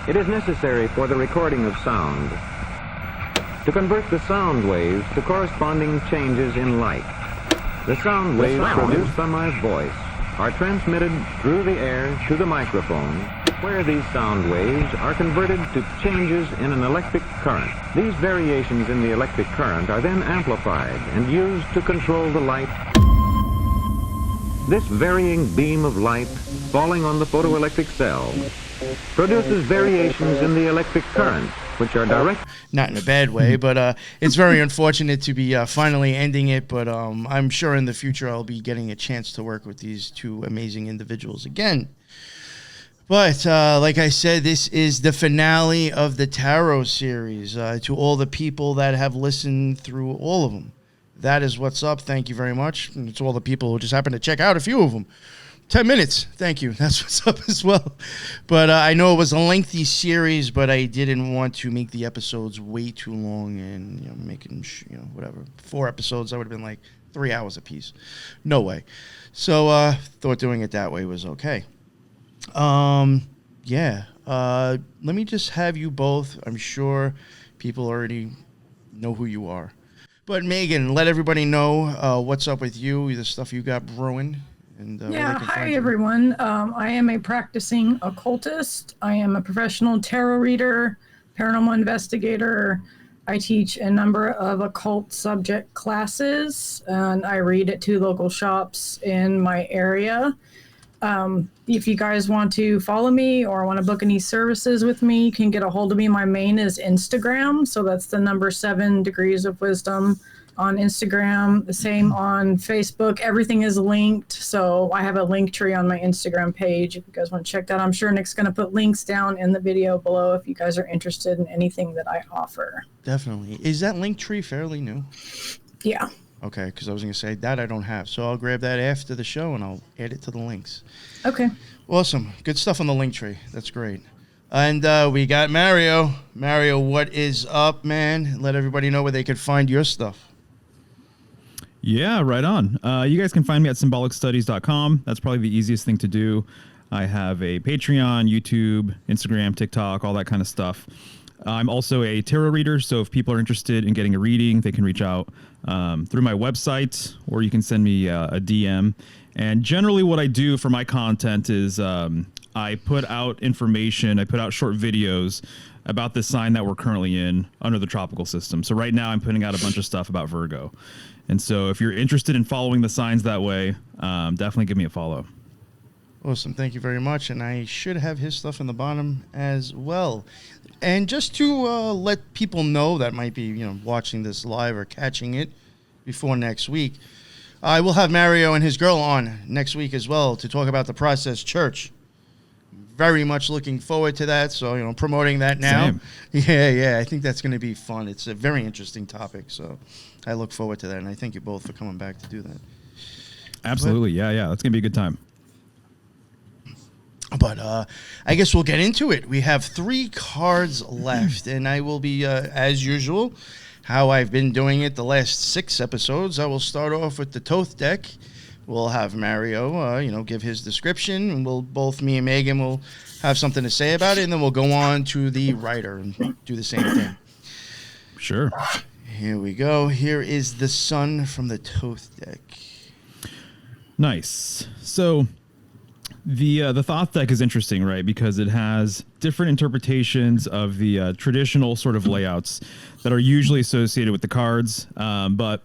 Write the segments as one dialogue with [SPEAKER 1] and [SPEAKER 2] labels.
[SPEAKER 1] It is necessary for the recording of sound to convert the sound waves to corresponding changes in light. The sound waves produced by my voice are transmitted through the air to the microphone, where these sound waves are converted to changes in an electric current. These variations in the electric current are then amplified and used to control the light. This varying beam of light falling on the photoelectric cell produces variations in the electric current, which are direct.
[SPEAKER 2] Not in a bad way, but it's very unfortunate to be finally ending it. But I'm sure in the future I'll be getting a chance to work with these two amazing individuals again. But like I said, this is the finale of the Tarot series. To all the people that have listened through all of them, that is what's up. Thank you very much. And to all the people who just happen to check out a few of them. 10 minutes. Thank you. That's what's up as well. But I know it was a lengthy series, but I didn't want to make the episodes way too long and, making, whatever. 4 episodes, that would have been like 3 hours apiece. No way. So thought doing it that way was okay. Yeah. Let me just have you both. I'm sure people already know who you are. But Megan, let everybody know what's up with you, the stuff you got brewing. And,
[SPEAKER 3] hi everyone. I am a practicing occultist. I am a professional tarot reader, paranormal investigator. I teach a number of occult subject classes, and I read at 2 local shops in my area. If you guys want to follow me or want to book any services with me, you can get a hold of me. My main is Instagram, so that's the number 7 Degrees of Wisdom on Instagram. The same on Facebook. Everything is linked, so I have a link tree on my Instagram page if you guys want to check that. I'm sure Nick's going to put links down in the video below if you guys are interested in anything that I offer.
[SPEAKER 2] Definitely. Is that link tree fairly new?
[SPEAKER 3] Yeah.
[SPEAKER 2] Okay, because I was going to say that I don't have. So I'll grab that after the show and I'll add it to the links.
[SPEAKER 3] Okay.
[SPEAKER 2] Awesome. Good stuff on the link tree. That's great. And we got Mario. Mario, what is up, man? Let everybody know where they can find your stuff.
[SPEAKER 4] Yeah, right on. You guys can find me at symbolicstudies.com. That's probably the easiest thing to do. I have a Patreon, YouTube, Instagram, TikTok, all that kind of stuff. I'm also a tarot reader, so if people are interested in getting a reading, they can reach out through my website, or you can send me a DM. And generally what I do for my content is I put out information, I put out short videos about the sign that we're currently in under the tropical system. So right now I'm putting out a bunch of stuff about Virgo. And so if you're interested in following the signs that way, definitely give me a follow.
[SPEAKER 2] Awesome. Thank you very much. And I should have his stuff in the bottom as well. And just to let people know that might be, watching this live or catching it before next week, I will have Mario and his girl on next week as well to talk about the Process Church. Very much looking forward to that. So, promoting that now.
[SPEAKER 4] Same.
[SPEAKER 2] Yeah. I think that's going to be fun. It's a very interesting topic. So I look forward to that. And I thank you both for coming back to do that.
[SPEAKER 4] Absolutely. Yeah. That's going to be a good time.
[SPEAKER 2] But I guess we'll get into it. We have 3 cards left, and I will be, as usual, how I've been doing it the last 6 episodes. I will start off with the Thoth deck. We'll have Mario, give his description, and me and Megan will have something to say about it, and then we'll go on to the writer and do the same thing.
[SPEAKER 4] Sure.
[SPEAKER 2] Here we go. Here is the Sun from the Thoth deck.
[SPEAKER 4] Nice. So the Thoth deck is interesting, right? Because it has different interpretations of the traditional sort of layouts that are usually associated with the cards. But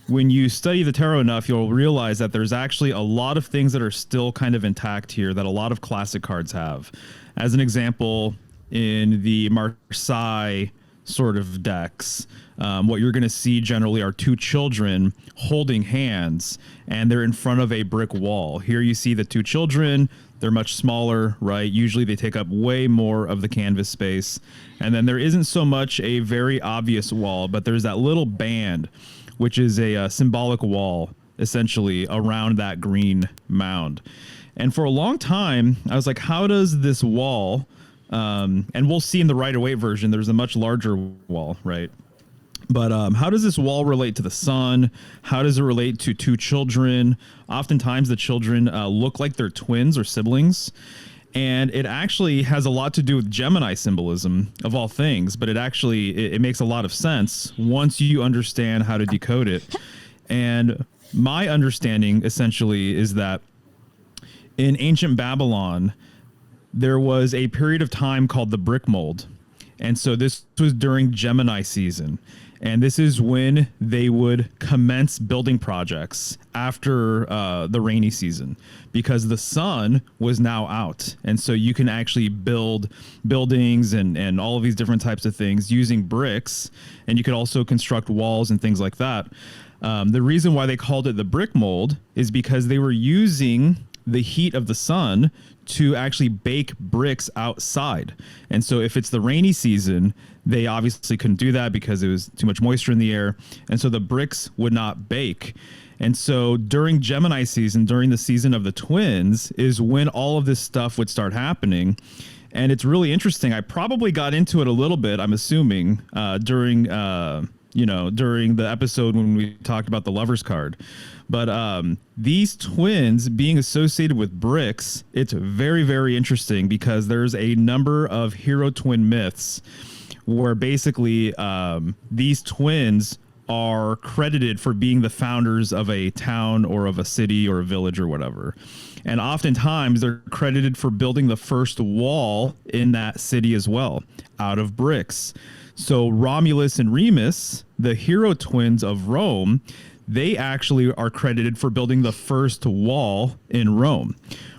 [SPEAKER 4] when you study the tarot enough, you'll realize that there's actually a lot of things that are still kind of intact here that a lot of classic cards have. As an example, in the Marseille sort of decks, what you're going to see generally are 2 children holding hands, and they're in front of a brick wall. Here you see the 2 children. They're much smaller, right? Usually they take up way more of the canvas space. And then there isn't so much a very obvious wall, but there's that little band, which is a symbolic wall, essentially, around that green mound. And for a long time, I was like, how does this wall, and we'll see in the Rider-Waite version, there's a much larger wall, right? But how does this wall relate to the sun? How does it relate to 2 children? Oftentimes the children look like they're twins or siblings. And it actually has a lot to do with Gemini symbolism of all things, but it makes a lot of sense once you understand how to decode it. And my understanding essentially is that in ancient Babylon, there was a period of time called the brick mold. And so this was during Gemini season. And this is when they would commence building projects after the rainy season, because the sun was now out. And so you can actually build buildings and all of these different types of things using bricks. And you could also construct walls and things like that. The reason why they called it the brick mold is because they were using the heat of the sun to actually bake bricks outside. And so if it's the rainy season, they obviously couldn't do that because it was too much moisture in the air. And so the bricks would not bake. And so during Gemini season, during the season of the twins, is when all of this stuff would start happening. And it's really interesting. I probably got into it a little bit, I'm assuming, during the episode when we talked about the Lover's card. But these twins being associated with bricks, it's very, very interesting because there's a number of hero twin myths where basically these twins are credited for being the founders of a town or of a city or a village or whatever. And oftentimes they're credited for building the first wall in that city as well, out of bricks. So Romulus and Remus, the hero twins of Rome, they actually are credited for building the first wall in Rome,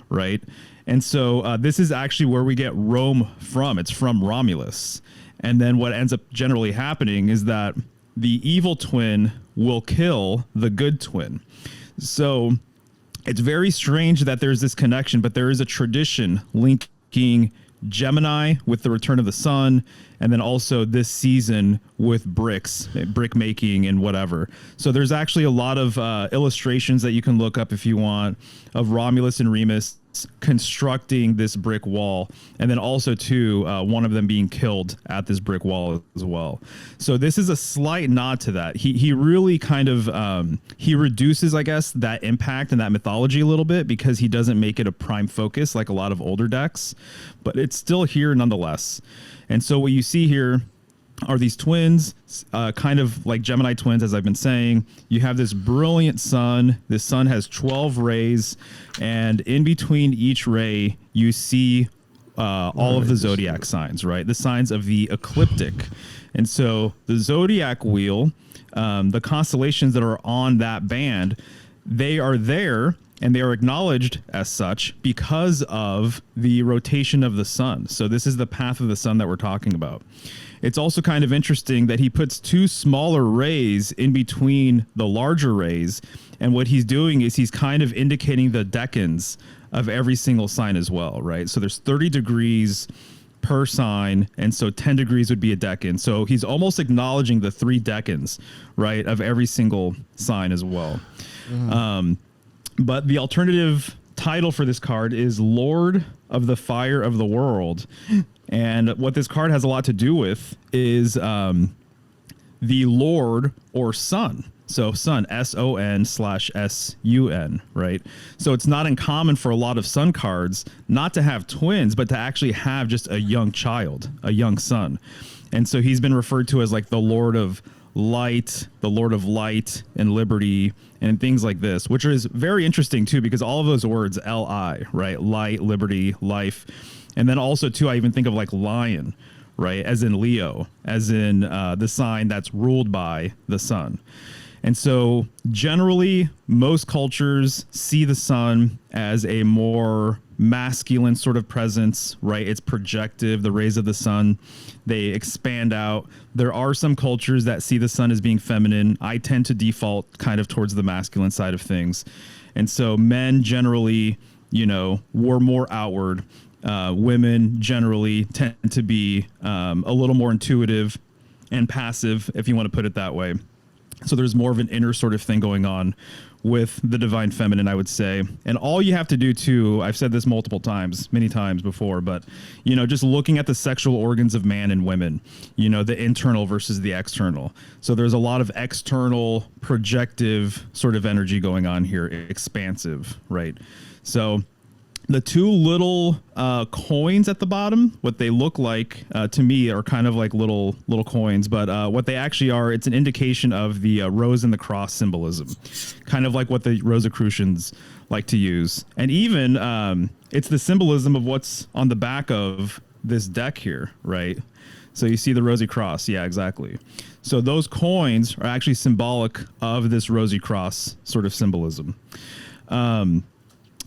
[SPEAKER 4] right? And so this is actually where we get Rome from. It's from Romulus. And then what ends up generally happening is that the evil twin will kill the good twin. So it's very strange that there's this connection, but there is a tradition linking Gemini with the return of the sun, and then also this season with bricks, brick making and whatever. So there's actually a lot of illustrations that you can look up if you want of Romulus and Remus constructing this brick wall, and then also too one of them being killed at this brick wall as well. So this is a slight nod to that. He really kind of he reduces, I guess, that impact and that mythology a little bit because he doesn't make it a prime focus like a lot of older decks, but it's still here nonetheless. And so what you see here are these twins, kind of like Gemini twins, as I've been saying. You have this brilliant sun. This sun has 12 rays, and in between each ray, you see all of the zodiac signs, right? The signs of the ecliptic. And so the zodiac wheel, the constellations that are on that band, they are there, and they are acknowledged as such because of the rotation of the sun. So this is the path of the sun that we're talking about. It's also kind of interesting that he puts two smaller rays in between the larger rays. And what he's doing is he's kind of indicating the decans of every single sign as well, right? So there's 30 degrees per sign. And so 10 degrees would be a decan. So he's almost acknowledging the 3 decans, right, of every single sign as well. But the alternative title for this card is Lord of the Fire of the World. And what this card has a lot to do with is the Lord or Sun. So Sun, SON/SUN, right? So it's not uncommon for a lot of Sun cards not to have twins, but to actually have just a young child, a young son. And so he's been referred to as like the Lord of Light, the Lord of Light and Liberty, and things like this, which is very interesting too, because all of those words, Li, right? Light, liberty, life. And then also too, I even think of like lion, right? As in Leo, as in the sign that's ruled by the sun. And so generally, most cultures see the sun as a more masculine sort of presence, right? It's projective, the rays of the sun, they expand out. There are some cultures that see the sun as being feminine. I tend to default kind of towards the masculine side of things. And so men generally, were more outward. Women generally tend to be a little more intuitive and passive, if you want to put it that way. So there's more of an inner sort of thing going on with the divine feminine, I would say. And all you have to do too, I've said this many times before, but, just looking at the sexual organs of man and women, the internal versus the external. So there's a lot of external projective sort of energy going on here, expansive, right? So the two little coins at the bottom, what they look like to me are kind of like little coins, but what they actually are, it's an indication of the rose and the cross symbolism, kind of like what the Rosicrucians like to use. And even it's the symbolism of what's on the back of this deck here, right? So you see the rosy cross. Yeah, exactly. So those coins are actually symbolic of this rosy cross sort of symbolism.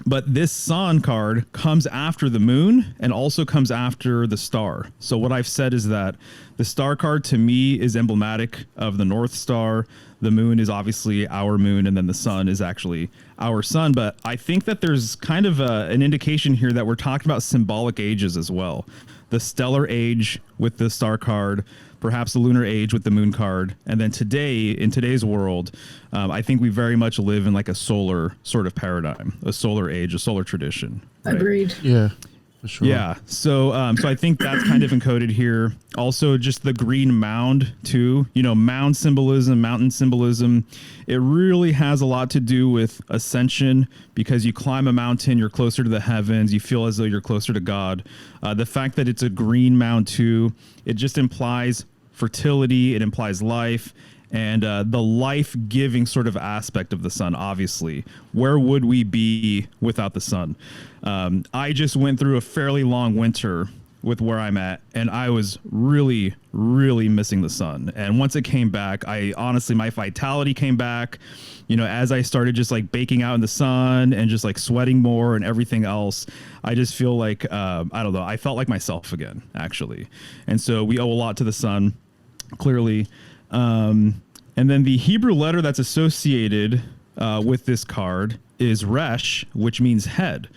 [SPEAKER 4] But this sun card comes after the moon and also comes after the star. So what I've said is that the star card to me is emblematic of the North Star. The moon is obviously our moon, and then the sun is actually our sun. But I think that there's kind of an indication here that we're talking about symbolic ages as well. The stellar age with the star card, perhaps the lunar age with the moon card. And then today, in today's world, I think we very much live in like a solar sort of paradigm, a solar age, a solar tradition. Right?
[SPEAKER 3] Agreed.
[SPEAKER 2] Yeah, for sure.
[SPEAKER 4] Yeah. So I think that's kind of encoded here. Also, just the green mound too, mound symbolism, mountain symbolism. It really has a lot to do with ascension, because you climb a mountain, you're closer to the heavens, you feel as though you're closer to God. The fact that it's a green mound too, it just implies fertility, it implies life, and the life-giving sort of aspect of the sun, obviously. Where would we be without the sun? I just went through a fairly long winter with where I'm at, and I was really, really missing the sun. And once it came back, my vitality came back, as I started just like baking out in the sun and just like sweating more and everything else. I just feel like, I don't know, I felt like myself again, actually. And so we owe a lot to the sun, clearly. And then the Hebrew letter that's associated with this card is Resh, which means head.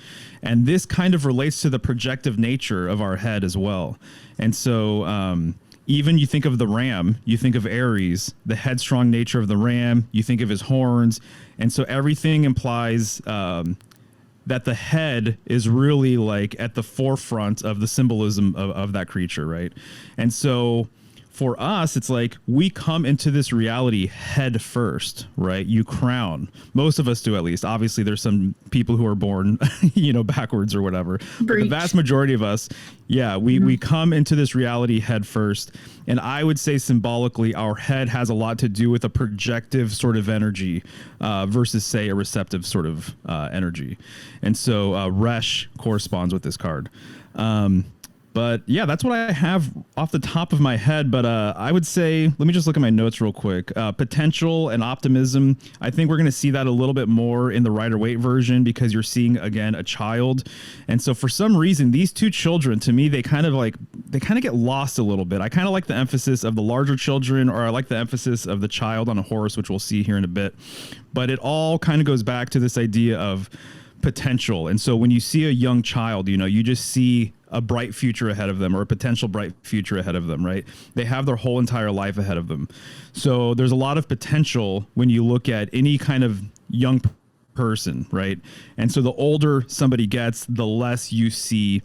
[SPEAKER 4] And this kind of relates to the projective nature of our head as well. And so even you think of the ram, you think of Aries, the headstrong nature of the ram, you think of his horns. And so everything implies that the head is really like at the forefront of the symbolism of that creature, right? And so for us, it's like we come into this reality head first, right? You crown. Most of us do, at least. Obviously, there's some people who are born, backwards or whatever. But the vast majority of us, we come into this reality head first. And I would say symbolically, our head has a lot to do with a projective sort of energy versus, say, a receptive sort of energy. And so Resh corresponds with this card. But yeah, that's what I have off the top of my head. But I would say, let me just look at my notes real quick. Potential and optimism. I think we're going to see that a little bit more in the Rider-Waite version, because you're seeing, again, a child. And so for some reason, these two children, to me, they kind of get lost a little bit. I kind of like the emphasis of the larger children, or I like the emphasis of the child on a horse, which we'll see here in a bit. But it all kind of goes back to this idea of potential. And so when you see a young child, you just see a bright future ahead of them, or a potential bright future ahead of them, right? They have their whole entire life ahead of them. So there's a lot of potential when you look at any kind of young person, right? And so the older somebody gets, the less you see,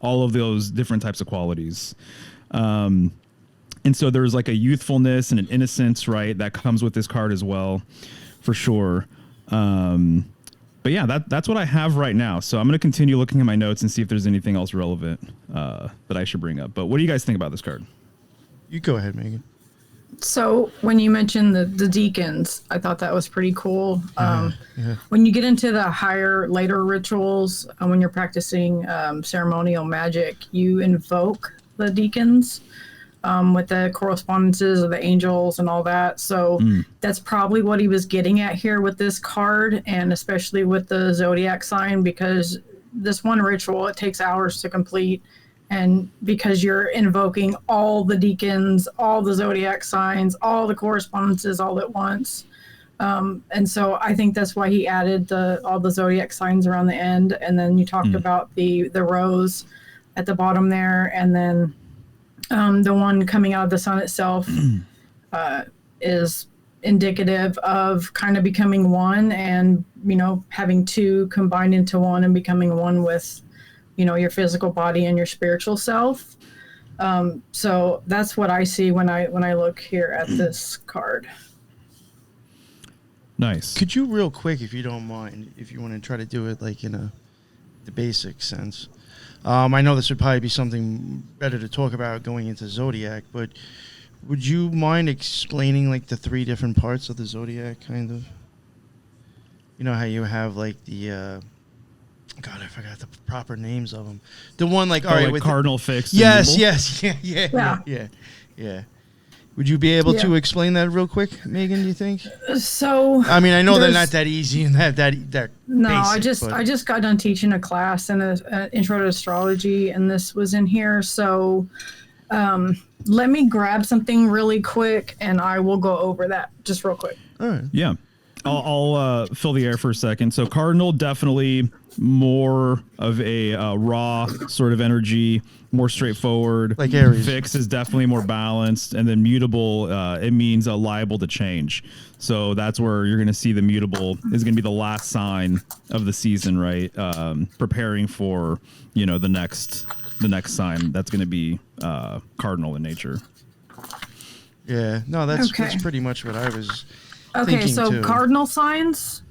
[SPEAKER 4] all of those different types of qualities. And so there's like a youthfulness and an innocence, right, that comes with this card as well, for sure. But yeah, that's what I have right now. So I'm going to continue looking at my notes and see if there's anything else relevant that I should bring up. But what do you guys think about this card?
[SPEAKER 2] You go ahead, Megan.
[SPEAKER 3] So when you mentioned the deacons, I thought that was pretty cool. When you get into the later rituals, when you're practicing ceremonial magic, you invoke the deacons with the correspondences of the angels and all that. So that's probably what he was getting at here with this card, and especially with the Zodiac sign, because this one ritual, it takes hours to complete. And because you're invoking all the deacons, all the Zodiac signs, all the correspondences all at once. And so I think that's why he added all the Zodiac signs around the end. And then you talked about the rose at the bottom there. And then the one coming out of the sun itself is indicative of kind of becoming one, and, having two combined into one and becoming one with, your physical body and your spiritual self. So that's what I see when I look here at this card.
[SPEAKER 4] Nice.
[SPEAKER 2] Could you real quick, if you don't mind, if you want to try to do it like in the basic sense? I know this would probably be something better to talk about going into Zodiac, but would you mind explaining like the 3 different parts of the Zodiac, kind of? You know how you have like the God, I forgot the proper names of them. The one like, all right,
[SPEAKER 4] like
[SPEAKER 2] with
[SPEAKER 4] cardinal fixed.
[SPEAKER 2] Yes,
[SPEAKER 4] and
[SPEAKER 2] yes, yeah. Would you be able to explain that real quick, Megan? Do you think?
[SPEAKER 3] So
[SPEAKER 2] I mean, I know they're not that easy and that
[SPEAKER 3] no,
[SPEAKER 2] basic,
[SPEAKER 3] I just got done teaching a class in an intro to astrology, and this was in here. So let me grab something really quick, and I will go over that just real quick.
[SPEAKER 2] All right.
[SPEAKER 4] Yeah. I'll fill the air for a second. So cardinal, definitely more of a raw sort of energy, more straightforward.
[SPEAKER 2] Like Aries.
[SPEAKER 4] Fixed is definitely more balanced. And then mutable, it means liable to change. So that's where you're going to see the mutable is going to be the last sign of the season, right? Preparing for, the next sign. That's going to be cardinal in nature.
[SPEAKER 2] Yeah. No, that's pretty much what I was
[SPEAKER 3] Okay, so
[SPEAKER 2] too.
[SPEAKER 3] cardinal signs,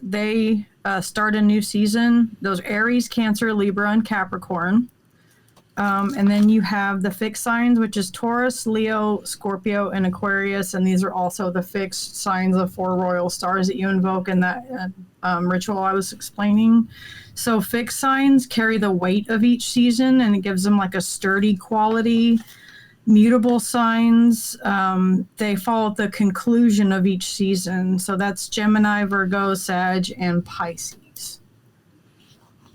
[SPEAKER 3] they start a new season. Those Aries, Cancer, Libra, and Capricorn. And then you have the fixed signs, which is Taurus, Leo, Scorpio, and Aquarius. And these are also the fixed signs of 4 royal stars that you invoke in that ritual I was explaining. So fixed signs carry the weight of each season, and it gives them like a sturdy quality. Mutable signs, they follow the conclusion of each season. So that's Gemini, Virgo, Sag, and Pisces.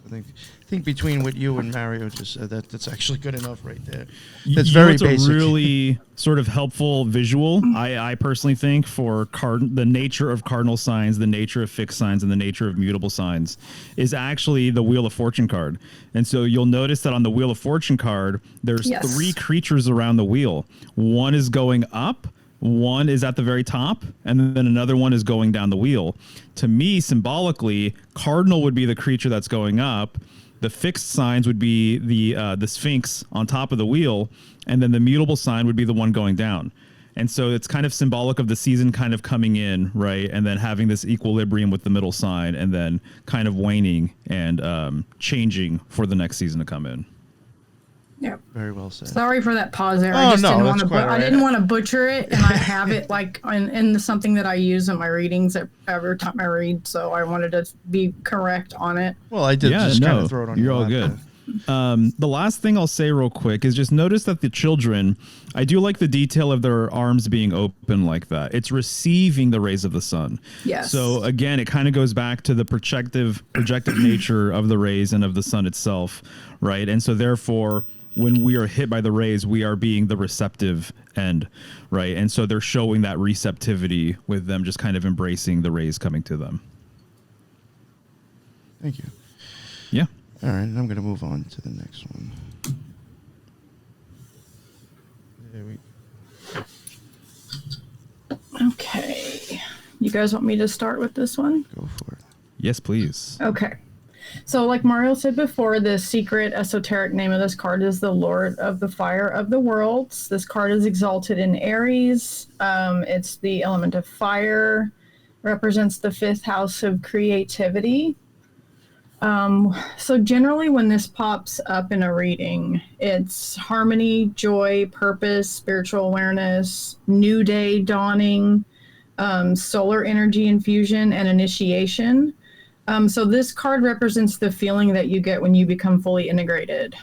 [SPEAKER 2] I think between what you and Mario just said, that's actually good enough right there.
[SPEAKER 4] That's
[SPEAKER 2] That's very basic.
[SPEAKER 4] a really sort of helpful visual, I personally think, for the nature of cardinal signs, the nature of fixed signs, and the nature of mutable signs is actually the Wheel of Fortune card. And so you'll notice that on the Wheel of Fortune card, there's 3 creatures around the wheel. One is going up, one is at the very top, and then another one is going down the wheel. To me, symbolically, cardinal would be the creature that's going up. The fixed signs would be the Sphinx on top of the wheel, and then the mutable sign would be the one going down. And so it's kind of symbolic of the season kind of coming in, right? And then having this equilibrium with the middle sign, and then kind of waning and changing for the next season to come in.
[SPEAKER 3] Yep.
[SPEAKER 2] Very well said.
[SPEAKER 3] Sorry for that pause there.
[SPEAKER 2] Oh,
[SPEAKER 3] I just
[SPEAKER 2] no,
[SPEAKER 3] didn't
[SPEAKER 2] that's
[SPEAKER 3] want to.
[SPEAKER 2] quite all right.
[SPEAKER 3] I didn't want to butcher it, and I have it like in something that I use in my readings every time I read. So I wanted to be correct on it.
[SPEAKER 2] Well, I did kind of throw it on
[SPEAKER 4] you're
[SPEAKER 2] your
[SPEAKER 4] all
[SPEAKER 2] lap
[SPEAKER 4] good.
[SPEAKER 2] there.
[SPEAKER 4] The last thing I'll say real quick is just notice that the children, I do like the detail of their arms being open like that. It's receiving the rays of the sun.
[SPEAKER 3] Yes.
[SPEAKER 4] So again, it kind of goes back to the projective nature of the rays and of the sun itself, right? And so therefore, when we are hit by the rays, we are being the receptive end, right? And so they're showing that receptivity with them just kind of embracing the rays coming to them.
[SPEAKER 2] Thank you.
[SPEAKER 4] Yeah.
[SPEAKER 2] All right, I'm going to move on to the next one. There we
[SPEAKER 3] Okay. You guys want me to start with this one?
[SPEAKER 2] go for it.
[SPEAKER 4] Yes, please.
[SPEAKER 3] Okay. So like Mario said before, the secret esoteric name of this card is the Lord of the Fire of the Worlds. This card is exalted in Aries. It's the element of fire, represents the 5th house of creativity. So generally when this pops up in a reading, it's harmony, joy, purpose, spiritual awareness, new day dawning, solar energy infusion, and initiation. So this card represents the feeling that you get when you become fully integrated,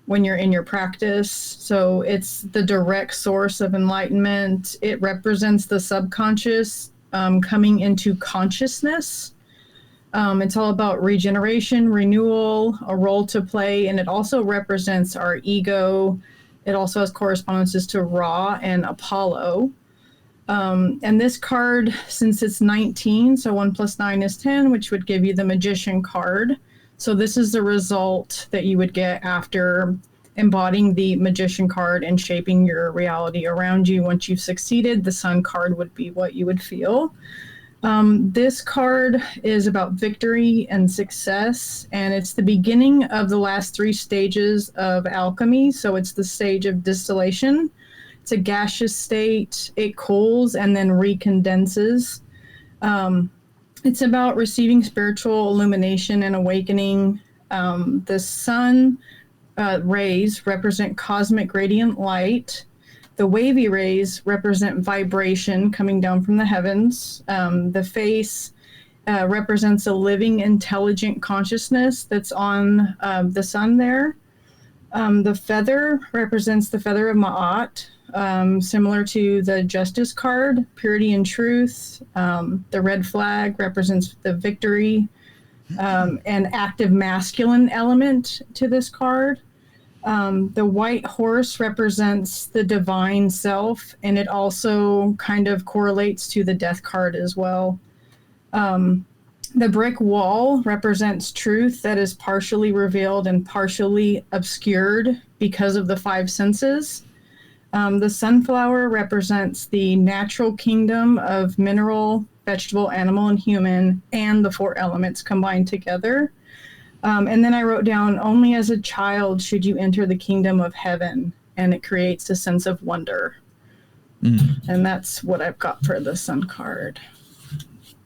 [SPEAKER 3] when you're in your practice. So it's the direct source of enlightenment. It represents the subconscious coming into consciousness. It's all about regeneration, renewal, a role to play, and it also represents our ego. It also has correspondences to Ra and Apollo. And this card, since it's 19, so 1 + 9 is 10, which would give you the Magician card. So this is the result that you would get after embodying the Magician card and shaping your reality around you. Once you've succeeded, the Sun card would be what you would feel. This card is about victory and success, and it's the beginning of the last 3 stages of alchemy. So it's the stage of distillation. It's It's a gaseous state. It cools and then recondenses. It's about receiving spiritual illumination and awakening. The sun rays represent cosmic radiant light. The wavy rays represent vibration coming down from the heavens. The face represents a living, intelligent consciousness that's on the sun there. The feather represents the feather of Ma'at, similar to the Justice card, purity and truth. The red flag represents the victory, an active masculine element to this card. The white horse represents the divine self, and it also kind of correlates to the death card as well. The brick wall represents truth that is partially revealed and partially obscured because of the five senses. The sunflower represents the natural kingdom of mineral, vegetable, animal, and human, and the four elements combined together. And then I wrote down, only as a child should you enter the kingdom of heaven, and it creates a sense of wonder. And that's what I've got for the sun card.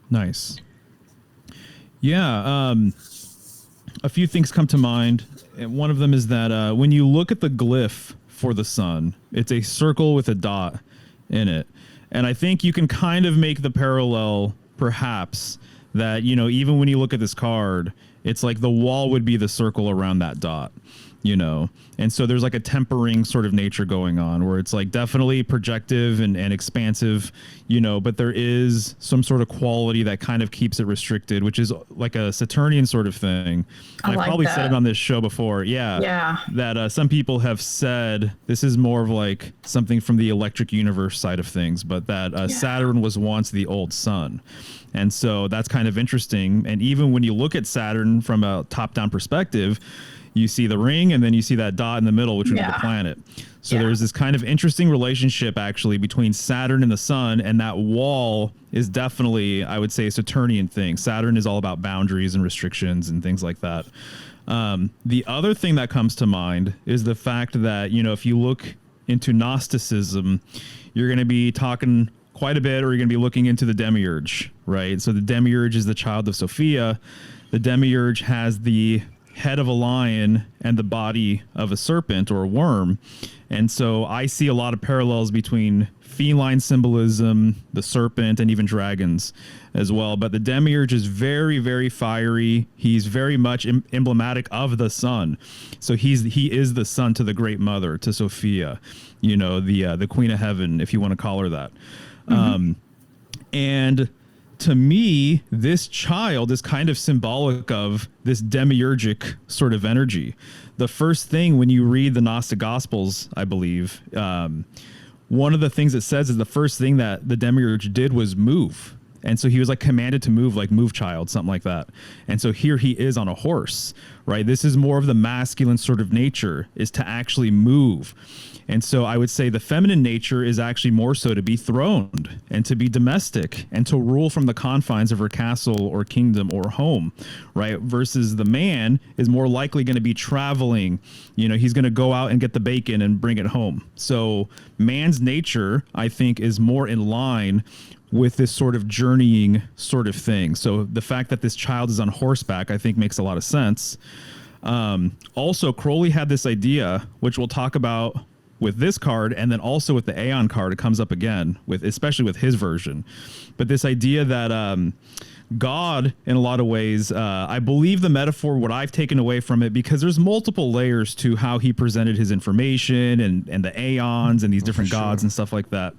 [SPEAKER 4] Nice. Yeah, a few things come to mind. And one of them is that when you look at the glyph for the sun, it's a circle with a dot in it. And I think you can kind of make the parallel, perhaps, that, you know, even when you look at this card, it's like the wall would be the circle around that dot, you know? And so there's like a tempering sort of nature going on where it's like definitely projective and expansive, you know, but there is some sort of quality that kind of keeps it restricted, which is like a Saturnian sort of thing. I like probably said it on this show before. Yeah. That some people have said this is more of like something from the electric universe side of things, but that Saturn was once the old sun. And so that's kind of interesting. And even when you look at Saturn from a top-down perspective, you see the ring and then you see that dot in the middle, which would be the planet. So there's this kind of interesting relationship actually between Saturn and the sun, and that wall is definitely, I would say, a Saturnian thing. Saturn is all about boundaries and restrictions and things like that. The other thing that comes to mind is the fact that, you know, if you look into Gnosticism, you're going to be talking quite a bit, or you're going to be looking into the demiurge, right? So the demiurge is the child of Sophia. The demiurge has the head of a lion and the body of a serpent or a worm. And so I see a lot of parallels between feline symbolism, the serpent, and even dragons as well. But the demiurge is very, very fiery. He's very much emblematic of the sun. So he is the son to the great mother, to Sophia, you know, the queen of heaven, if you want to call her that. And to me, this child is kind of symbolic of this demiurgic sort of energy. The first thing when you read the Gnostic Gospels, I believe, one of the things it says is the first thing that the demiurge did was move. And so he was like commanded to move, like move child, something like that. And so here he is on a horse, right? This is more of the masculine sort of nature, is to actually move. And so I would say the feminine nature is actually more so to be throned and to be domestic and to rule from the confines of her castle or kingdom or home, right? Versus the man is more likely going to be traveling. You know, he's going to go out and get the bacon and bring it home. So man's nature, I think, is more in line with this sort of journeying sort of thing. So the fact that this child is on horseback, I think, makes a lot of sense. Also, Crowley had this idea, which we'll talk about with this card, and then also with the Aeon card, it comes up again, with especially with his version. But this idea that God, in a lot of ways, I believe the metaphor, what I've taken away from it, because there's multiple layers to how he presented his information and the Aeons and these different gods and stuff like that.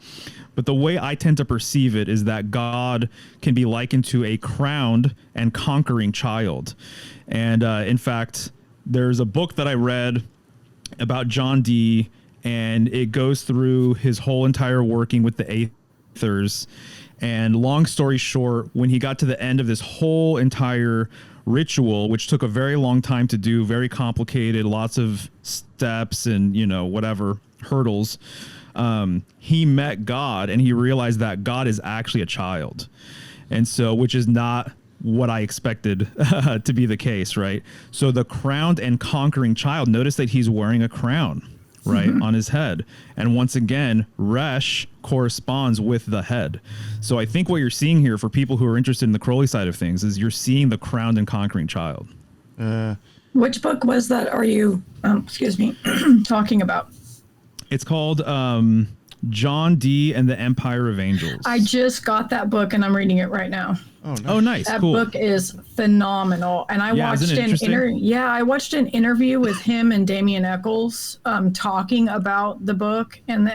[SPEAKER 4] But the way I tend to perceive it is that God can be likened to a crowned and conquering child. And in fact, there's a book that I read about John Dee, and it goes through his whole entire working with the Aethers. And long story short, when he got to the end of this whole entire ritual, which took a very long time to do, very complicated, lots of steps and, you know, whatever hurdles, he met God, and he realized that God is actually a child. And so, which is not what I expected to be the case, right? So the crowned and conquering child, notice that he's wearing a crown. right, on his head. And once again, Resh corresponds with the head. So I think what you're seeing here for people who are interested in the Crowley side of things is you're seeing the crowned and conquering child.
[SPEAKER 3] Which book was that? Are you, talking about?
[SPEAKER 4] It's called John Dee and the Empire of Angels.
[SPEAKER 3] I just got that book and I'm reading it right now.
[SPEAKER 4] Oh, nice.
[SPEAKER 3] That
[SPEAKER 4] cool.
[SPEAKER 3] book is phenomenal. And I watched I watched an interview with him and Damien Eccles talking about the book, and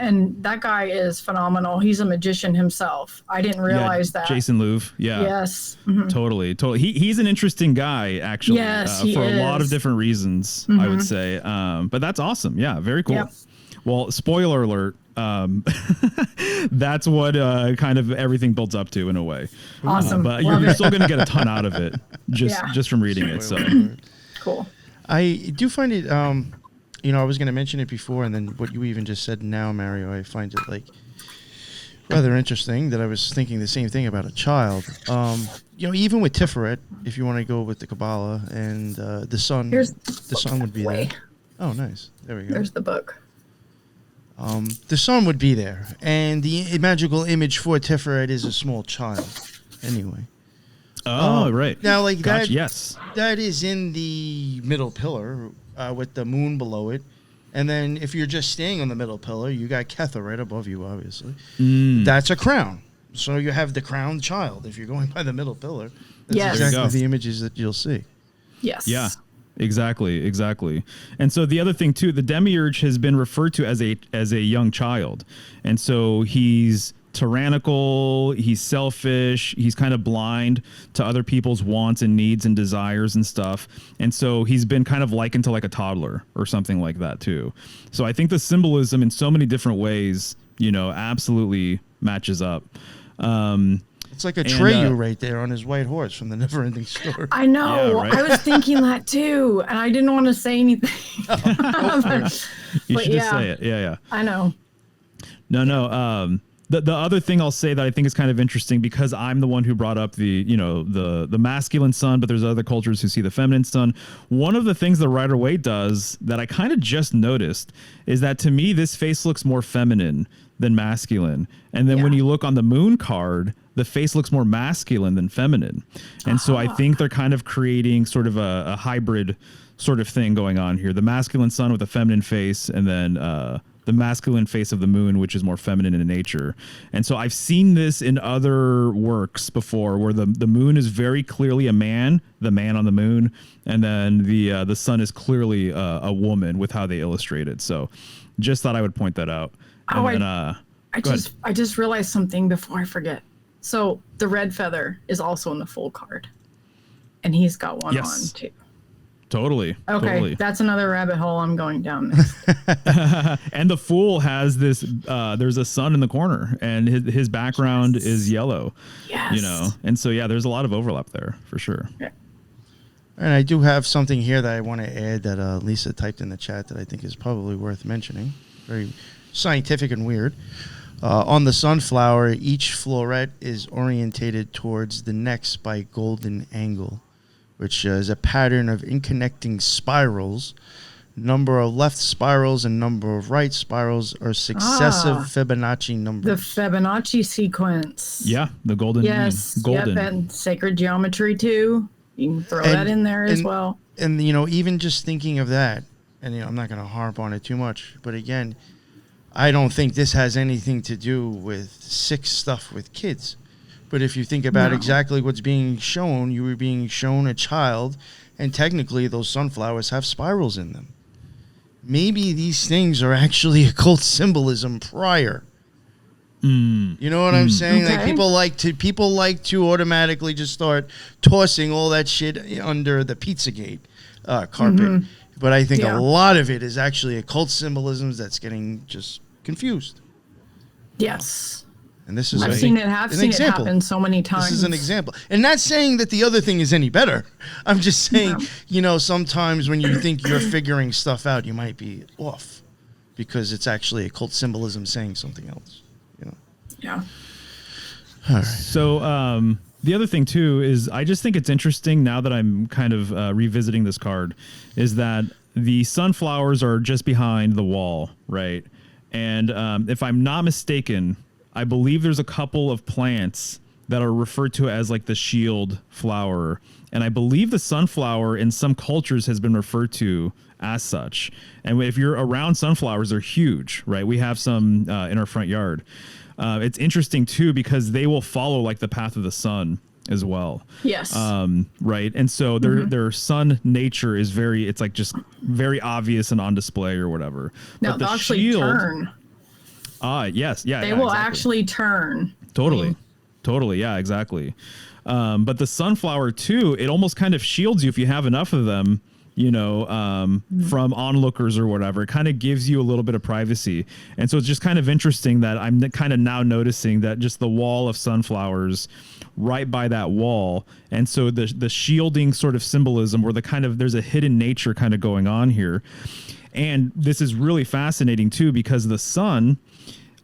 [SPEAKER 3] that guy is phenomenal. He's a magician himself. I didn't realize that.
[SPEAKER 4] Jason Louv. Yeah.
[SPEAKER 3] Yes.
[SPEAKER 4] Mm-hmm. Totally. He's an interesting guy, actually.
[SPEAKER 3] Yes,
[SPEAKER 4] for a lot of different reasons, I would say. But that's awesome. Yeah, very cool.
[SPEAKER 3] Yep.
[SPEAKER 4] Well, spoiler alert. That's what kind of everything builds up to in a way.
[SPEAKER 3] Awesome.
[SPEAKER 4] But you're still going to get a ton out of it just from reading it. So
[SPEAKER 3] cool.
[SPEAKER 2] I do find it, I was going to mention it before, and then what you even just said now, Mario, I find it like rather interesting that I was thinking the same thing about a child. Even with Tiferet, if you want to go with the Qabalah and the sun, the sun would be there. Oh, nice. There we go.
[SPEAKER 3] There's the book.
[SPEAKER 2] The sun would be there, and the magical image for Tiferet is a small child. Anyway.
[SPEAKER 4] Oh, right.
[SPEAKER 2] Now, like
[SPEAKER 4] gotcha.
[SPEAKER 2] that,
[SPEAKER 4] yes,
[SPEAKER 2] that is in the middle pillar with the moon below it, and then if you're just staying on the middle pillar, you got Ketha right above you. Obviously, that's a crown. So you have the crowned child. If you're going by the middle pillar, that's exactly the images that you'll see.
[SPEAKER 3] Yes.
[SPEAKER 4] Yeah. Exactly. And so the other thing too, the demiurge has been referred to as a young child. And so he's tyrannical, he's selfish, he's kind of blind to other people's wants and needs and desires and stuff. And so he's been kind of likened to like a toddler or something like that too. So I think the symbolism in so many different ways, absolutely matches up.
[SPEAKER 2] It's like a Treyu right there on his white horse from the Neverending Story.
[SPEAKER 3] I know.
[SPEAKER 4] Yeah, right?
[SPEAKER 3] I was thinking that too, and I didn't want to say anything.
[SPEAKER 4] You should just say it. Yeah.
[SPEAKER 3] I know.
[SPEAKER 4] No. The other thing I'll say that I think is kind of interesting, because I'm the one who brought up the masculine sun, but there's other cultures who see the feminine sun. One of the things the Rider-Waite does that I kind of just noticed is that to me, this face looks more feminine than masculine. And then when you look on the moon card, the face looks more masculine than feminine. And so I think they're kind of creating sort of a hybrid sort of thing going on here. The masculine sun with a feminine face, and then the masculine face of the moon, which is more feminine in nature. And so I've seen this in other works before, where the moon is very clearly a man, the man on the moon, and then the sun is clearly a woman with how they illustrate it. So just thought I would point that out. And
[SPEAKER 3] I just realized something before I forget. So the red feather is also in the full card, and he's got one on too.
[SPEAKER 4] Totally.
[SPEAKER 3] Okay,
[SPEAKER 4] totally.
[SPEAKER 3] That's another rabbit hole I'm going down next.
[SPEAKER 4] And the Fool has this. There's a sun in the corner, and his background is yellow.
[SPEAKER 3] Yes.
[SPEAKER 4] And so there's a lot of overlap there for sure.
[SPEAKER 3] Yeah.
[SPEAKER 2] And I do have something here that I want to add that Lisa typed in the chat that I think is probably worth mentioning. Very scientific and weird. On the sunflower, each floret is orientated towards the next by a golden angle, which is a pattern of inconnecting spirals. Number of left spirals and number of right spirals are successive Fibonacci numbers.
[SPEAKER 3] The Fibonacci sequence.
[SPEAKER 4] Yeah, the golden.
[SPEAKER 3] Yes.
[SPEAKER 4] Golden.
[SPEAKER 3] Yep, and sacred geometry too. You can throw that in there as well.
[SPEAKER 2] And even just thinking of that, and I'm not going to harp on it too much, but again, I don't think this has anything to do with sick stuff with kids. But if you think about exactly what's being shown, you were being shown a child, and technically those sunflowers have spirals in them. Maybe these things are actually occult symbolism prior. You know what I'm saying?
[SPEAKER 3] Okay.
[SPEAKER 2] Like people like to automatically just start tossing all that shit under the Pizzagate carpet. But I think a lot of it is actually occult symbolisms that's getting just confused.
[SPEAKER 3] Yes.
[SPEAKER 2] And this is
[SPEAKER 3] I've seen it happen so many times.
[SPEAKER 2] This is an example. And not saying that the other thing is any better. I'm just saying, sometimes when you think you're figuring stuff out, you might be off because it's actually occult symbolism saying something else.
[SPEAKER 3] Yeah.
[SPEAKER 2] All right.
[SPEAKER 4] So the other thing too is I just think it's interesting now that I'm kind of revisiting this card, is that the sunflowers are just behind the wall, right? And if I'm not mistaken, I believe there's a couple of plants that are referred to as like the shield flower. And I believe the sunflower in some cultures has been referred to as such. And if you're around sunflowers, they're huge, right? We have some in our front yard. It's interesting too, because they will follow like the path of the sun as well.
[SPEAKER 3] Yes.
[SPEAKER 4] Right. And so their sun nature is it's like just very obvious and on display or whatever.
[SPEAKER 3] Now
[SPEAKER 4] but the
[SPEAKER 3] they'll actually
[SPEAKER 4] shield,
[SPEAKER 3] turn.
[SPEAKER 4] Yes. Yeah.
[SPEAKER 3] They will
[SPEAKER 4] exactly.
[SPEAKER 3] actually turn.
[SPEAKER 4] Totally. Totally. Yeah, exactly. But the sunflower too, it almost kind of shields you if you have enough of them, from onlookers or whatever. It kind of gives you a little bit of privacy. And so it's just kind of interesting that I'm kind of now noticing that just the wall of sunflowers right by that wall. And so the shielding sort of symbolism, where there's a hidden nature kind of going on here. And this is really fascinating too, because the sun,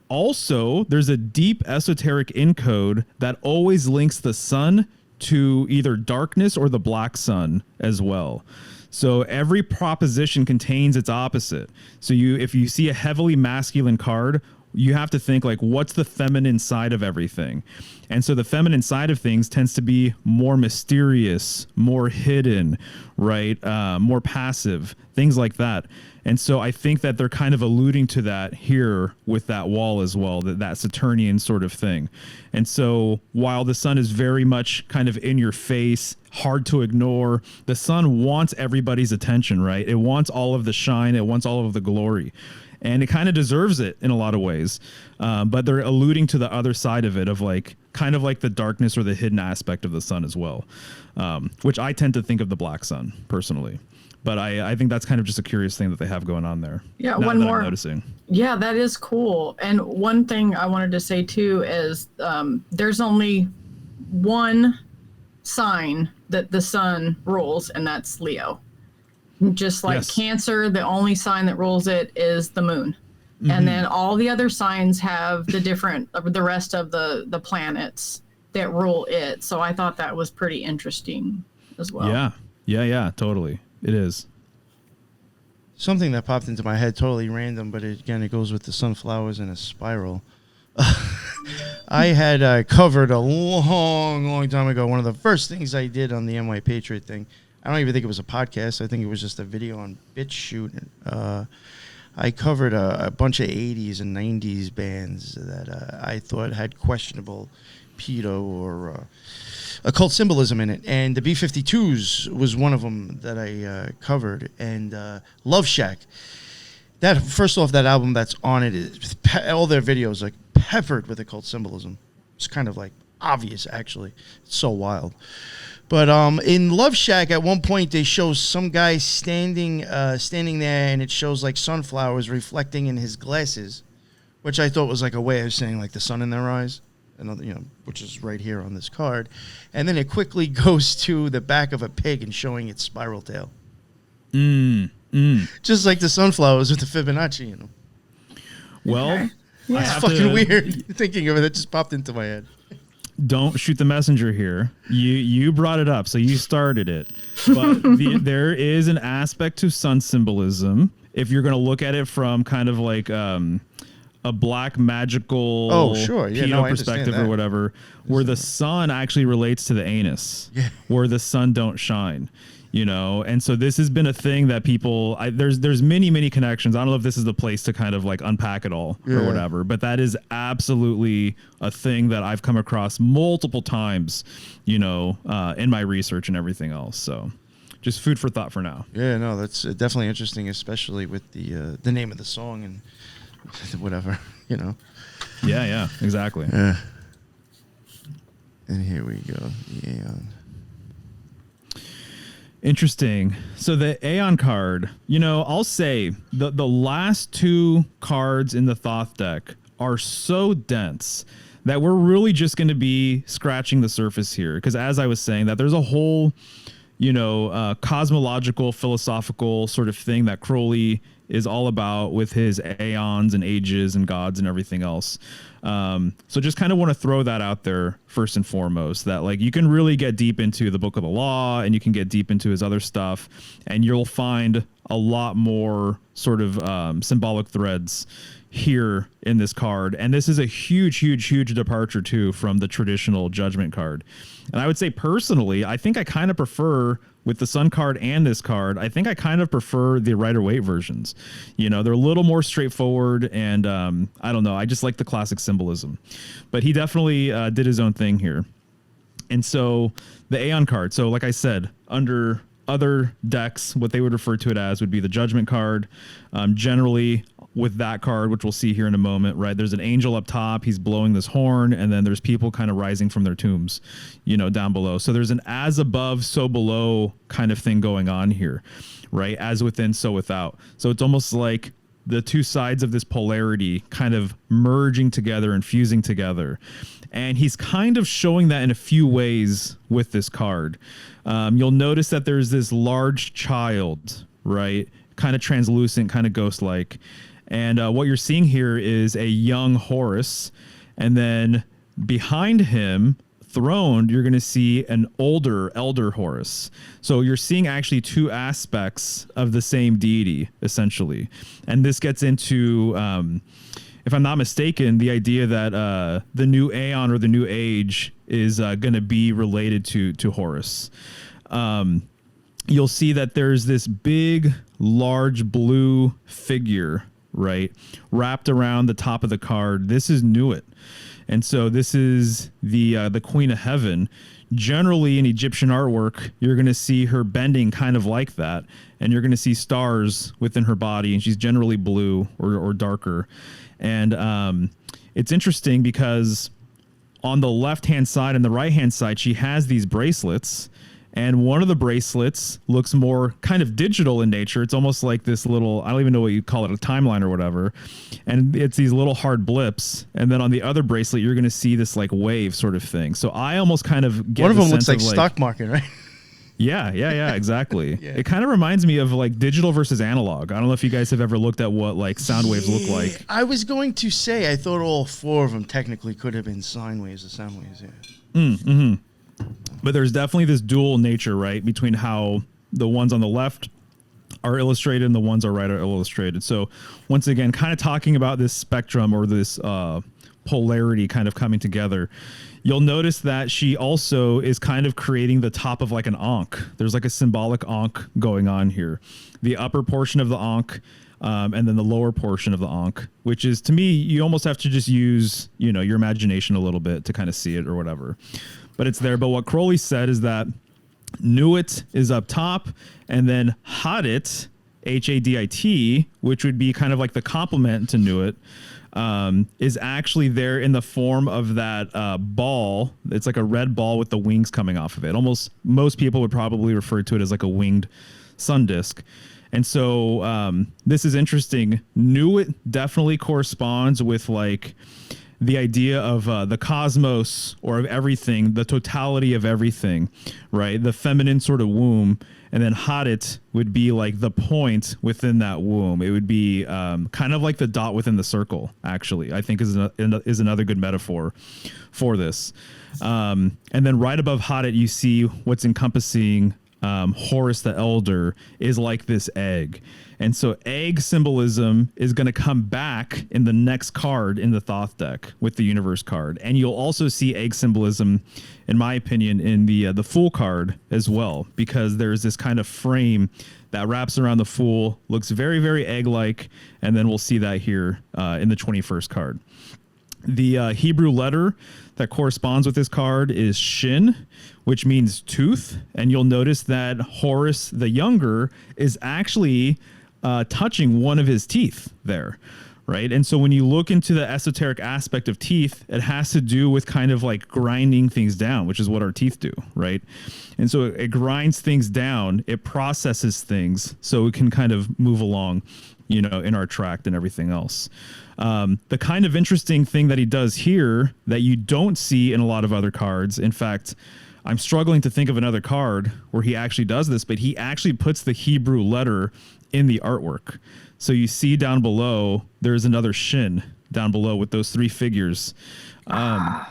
[SPEAKER 4] also, there's a deep esoteric encode that always links the sun to either darkness or the black sun as well. So every proposition contains its opposite. So if you see a heavily masculine card, you have to think like, what's the feminine side of everything? And so the feminine side of things tends to be more mysterious, more hidden, right? More passive, things like that. And so I think that they're kind of alluding to that here with that wall as well, that Saturnian sort of thing. And so while the sun is very much kind of in your face, hard to ignore, the sun wants everybody's attention, right? It wants all of the shine. It wants all of the glory. And it kind of deserves it in a lot of ways. But they're alluding to the other side of it, of like kind of like the darkness or the hidden aspect of the sun as well, which I tend to think of the black sun personally. But I think that's kind of just a curious thing that they have going on there.
[SPEAKER 3] Yeah,
[SPEAKER 4] Now
[SPEAKER 3] one
[SPEAKER 4] that
[SPEAKER 3] more.
[SPEAKER 4] I'm noticing.
[SPEAKER 3] Yeah, that is cool. And one thing I wanted to say too is there's only one sign that the sun rules, and that's Leo. Just like
[SPEAKER 4] Yes.
[SPEAKER 3] Cancer, the only sign that rules it is the moon.
[SPEAKER 4] Mm-hmm.
[SPEAKER 3] And then all the other signs have the rest of the planets that rule it. So I thought that was pretty interesting as well.
[SPEAKER 4] Yeah, totally. It is.
[SPEAKER 2] Something that popped into my head, totally random, but it goes with the sunflowers in a spiral. I had covered a long time ago, one of the first things I did on the NY Patriot thing. I don't even think it was a podcast. I think it was just a video on BitChute. I covered a bunch of 80s and 90s bands that I thought had questionable pedo or occult symbolism in it. And the B-52s was one of them that I covered. And Love Shack. That, first off, that album that's on it is all their videos like peppered with occult symbolism. It's kind of like obvious, actually. It's so wild. But in Love Shack, at one point, they show some guy standing there, and it shows like sunflowers reflecting in his glasses, which I thought was like a way of saying like the sun in their eyes, and which is right here on this card. And then it quickly goes to the back of a pig and showing its spiral tail. Just like the sunflowers with the Fibonacci,
[SPEAKER 4] Well,
[SPEAKER 3] Okay.
[SPEAKER 4] I
[SPEAKER 2] It's
[SPEAKER 4] have
[SPEAKER 2] fucking
[SPEAKER 4] to-
[SPEAKER 2] weird thinking of it. That just popped into my head.
[SPEAKER 4] Don't shoot the messenger here. You brought it up, so you started it. But there is an aspect to sun symbolism if you're going to look at it from kind of like a black magical
[SPEAKER 2] I
[SPEAKER 4] perspective
[SPEAKER 2] understand
[SPEAKER 4] or whatever, where the sun actually relates to the anus, where the sun don't shine. And so this has been a thing that people, there's many connections. I don't know if this is the place to kind of like unpack it all or whatever, but that is absolutely a thing that I've come across multiple times, in my research and everything else. So just food for thought for now.
[SPEAKER 2] Yeah, no, that's definitely interesting, especially with the name of the song and whatever,
[SPEAKER 4] Yeah, exactly.
[SPEAKER 2] And here we go. Yeah.
[SPEAKER 4] Interesting. So the Aeon card, I'll say the last two cards in the Thoth deck are so dense that we're really just going to be scratching the surface here. Because as I was saying, that there's a whole, cosmological, philosophical sort of thing that Crowley is all about with his aeons and ages and gods and everything else. So just kind of want to throw that out there first and foremost, that like you can really get deep into the Book of the Law and you can get deep into his other stuff, and you'll find a lot more sort of symbolic threads here in this card. And this is a huge departure too from the traditional Judgment card. And I would say personally, I think I kind of prefer, with the Sun card and this card, I think I kind of prefer the Rider-Waite versions. You know, they're a little more straightforward, and I don't know, I just like the classic symbolism. But he definitely did his own thing here. And so the Aeon card, so like I said, under other decks, what they would refer to it as would be the Judgment card. Generally with that card, which we'll see here in a moment, right? There's an angel up top, he's blowing this horn, and then there's people kind of rising from their tombs, you know, down below. So there's an as above, so below kind of thing going on here, right? As within, so without. So it's almost like the two sides of this polarity kind of merging together and fusing together. And he's kind of showing that in a few ways with this card. You'll notice that there's this large child, right? Kind of translucent, kind of ghost-like. And what you're seeing here is a young Horus. And then behind him, throned, you're going to see an elder Horus. So you're seeing actually two aspects of the same deity, essentially. And this gets into, if I'm not mistaken, the idea that the new Aeon or the new age is going to be related to Horus. You'll see that there's this big, large blue figure, right, wrapped around the top of the card. This is Nuit. And so this is the Queen of Heaven. Generally in Egyptian artwork, you're going to see her bending kind of like that. And you're going to see stars within her body. And she's generally blue or darker. And it's interesting because on the left-hand side and the right-hand side, she has these bracelets. And one of the bracelets looks more kind of digital in nature. It's almost like this little, I don't even know what you call it, a timeline or whatever. And it's these little hard blips. And then on the other bracelet, you're going to see this like wave sort of thing. So I almost kind of get
[SPEAKER 2] one of them looks like
[SPEAKER 4] of
[SPEAKER 2] stock market, right?
[SPEAKER 4] Yeah, exactly.
[SPEAKER 2] Yeah.
[SPEAKER 4] It kind of reminds me of like digital versus analog. I don't know if you guys have ever looked at what like sound waves look like.
[SPEAKER 2] I was going to say, I thought all four of them technically could have been sine waves or sound waves, yeah.
[SPEAKER 4] But there's definitely this dual nature, right, between how the ones on the left are illustrated and the ones on the right are illustrated. So once again, kind of talking about this spectrum or this polarity kind of coming together, you'll notice that she also is kind of creating the top of like an ankh. There's like a symbolic ankh going on here. The upper portion of the ankh and then the lower portion of the ankh, which is, to me, you almost have to just use, you know, your imagination a little bit to kind of see it or whatever. But it's there. But what Crowley said is that Nuit is up top, and then Hadit, Hadit, which would be kind of like the complement to Nuit, is actually there in the form of that ball. It's like a red ball with the wings coming off of it. Almost most people would probably refer to it as like a winged sun disk. And so this is interesting. Nuit definitely corresponds with like the idea of the cosmos or of everything, the totality of everything, right? The feminine sort of womb. And then Hadit would be like the point within that womb. It would be kind of like the dot within the circle, actually, I think is another good metaphor for this. And then right above Hadit, you see what's encompassing Horus the Elder is like this egg. And so egg symbolism is going to come back in the next card in the Thoth deck with the universe card. And you'll also see egg symbolism, in my opinion, in the Fool card as well, because there's this kind of frame that wraps around the Fool, looks very, very egg-like. And then we'll see that here in the 21st card. The Hebrew letter that corresponds with this card is Shin, which means tooth. And you'll notice that Horus the Younger is actually touching one of his teeth there, right? And so when you look into the esoteric aspect of teeth, it has to do with kind of like grinding things down, which is what our teeth do, right? And so it grinds things down, it processes things so it can kind of move along, you know, in our tract and everything else. The kind of interesting thing that he does here that you don't see in a lot of other cards, in fact, I'm struggling to think of another card where he actually does this, but he actually puts the Hebrew letter in the artwork. So you see down below, there's another Shin down below with those 3 figures.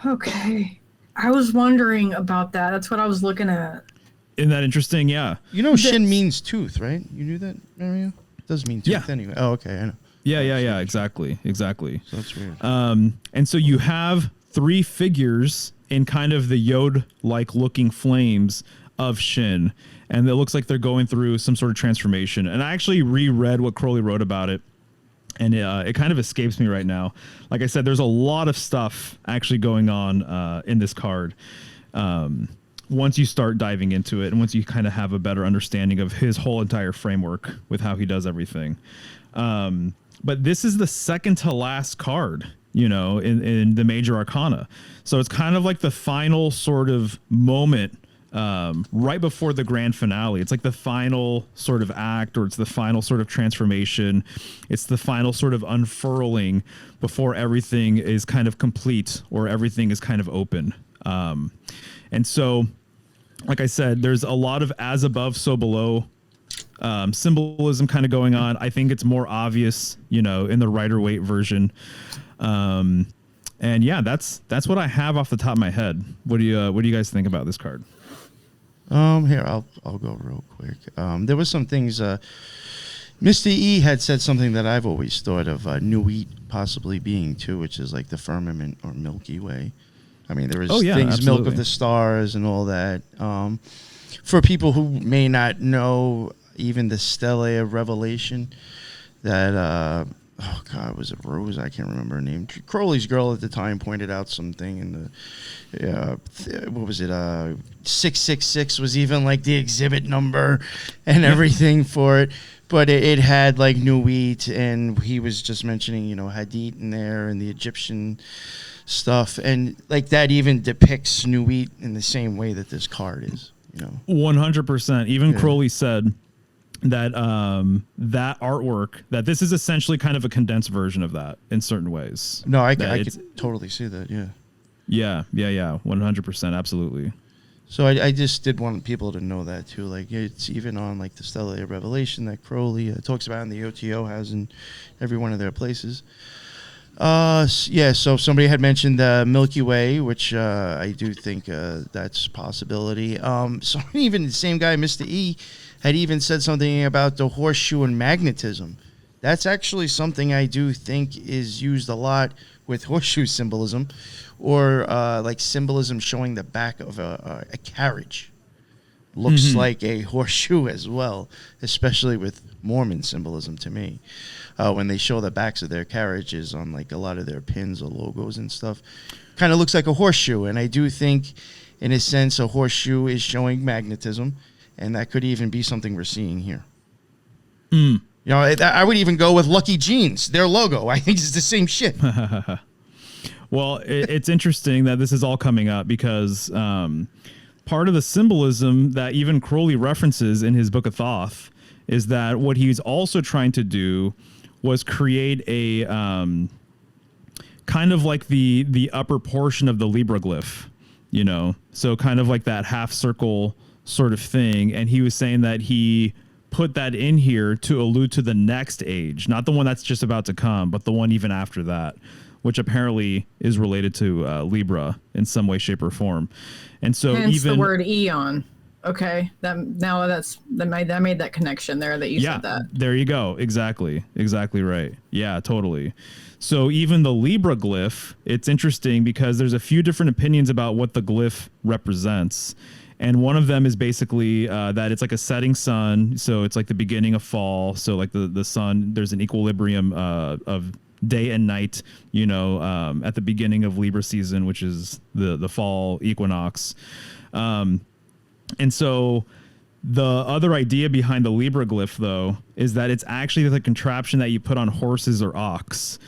[SPEAKER 3] Okay. I was wondering about that. That's what I was looking at.
[SPEAKER 4] Isn't that interesting? Yeah.
[SPEAKER 2] You know, Shin means tooth, right? You knew that, Mario? It does mean tooth anyway. Oh, okay. I know.
[SPEAKER 4] Yeah. Exactly.
[SPEAKER 2] So that's weird.
[SPEAKER 4] And so you have 3 figures in kind of the Yod-like looking flames of Shin. And it looks like they're going through some sort of transformation. And I actually reread what Crowley wrote about it. And it kind of escapes me right now. Like I said, there's a lot of stuff actually going on in this card. Once you start diving into it and once you kind of have a better understanding of his whole entire framework with how he does everything. But this is the second to last card, you know, in the major arcana. So it's kind of like the final sort of moment right before the grand finale. It's like the final sort of act, or it's the final sort of transformation. It's the final sort of unfurling before everything is kind of complete or everything is kind of open. And so, like I said, there's a lot of as above, so below symbolism kind of going on. I think it's more obvious, you know, in the Rider-Waite version. And yeah, that's what I have off the top of my head. What do you guys think about this card?
[SPEAKER 2] Here, I'll go real quick. There was some things. Mr. E had said something that I've always thought of Nuit possibly being too, which is like the firmament or Milky Way. I mean, there is things,
[SPEAKER 4] absolutely.
[SPEAKER 2] milk of the stars and all that. For people who may not know, even the Stelae of Revelation, that oh God, was it Rose? I can't remember her name. Crowley's girl at the time pointed out something, and what was it? 666 was even like the exhibit number and everything for it. But it had like Nuit, and he was just mentioning, you know, Hadit in there and the Egyptian stuff, and like that even depicts Nuit in the same way that this card is, you know.
[SPEAKER 4] 100%. Even Crowley said that that artwork, that this is essentially kind of a condensed version of that in certain ways.
[SPEAKER 2] No, I could totally see that. Yeah.
[SPEAKER 4] 100%. Absolutely.
[SPEAKER 2] So I just did want people to know that too. Like, it's even on like the Stelae of Revelation that Crowley talks about, and the OTO has in every one of their places. So somebody had mentioned the Milky Way, which I do think that's a possibility. So even the same guy, Mr. E, had even said something about the horseshoe and magnetism. That's actually something I do think is used a lot with horseshoe symbolism, or like symbolism showing the back of a carriage. Looks like a horseshoe as well, especially with Mormon symbolism to me. When they show the backs of their carriages on like a lot of their pins or logos and stuff, kind of looks like a horseshoe. And I do think, in a sense, a horseshoe is showing magnetism, and that could even be something we're seeing here. You know, I would even go with Lucky Jeans, their logo. I think it's the same shit.
[SPEAKER 4] Well, it's interesting that this is all coming up because part of the symbolism that even Crowley references in his Book of Thoth is that what he's also trying to do was create a kind of like the upper portion of the Libra glyph, you know, so kind of like that half circle sort of thing. And he was saying that he put that in here to allude to the next age, not the one that's just about to come, but the one even after that, which apparently is related to Libra in some way, shape, or form. And so
[SPEAKER 3] hence
[SPEAKER 4] even
[SPEAKER 3] the word eon. Okay, that made that connection there that you said that.
[SPEAKER 4] There you go. Exactly right. Yeah, totally. So even the Libra glyph, it's interesting because there's a few different opinions about what the glyph represents. And one of them is basically that it's like a setting sun. So it's like the beginning of fall. So like the sun, there's an equilibrium of day and night, you know, at the beginning of Libra season, which is the fall equinox. And so the other idea behind the Libra glyph, though, is that it's actually the contraption that you put on horses or ox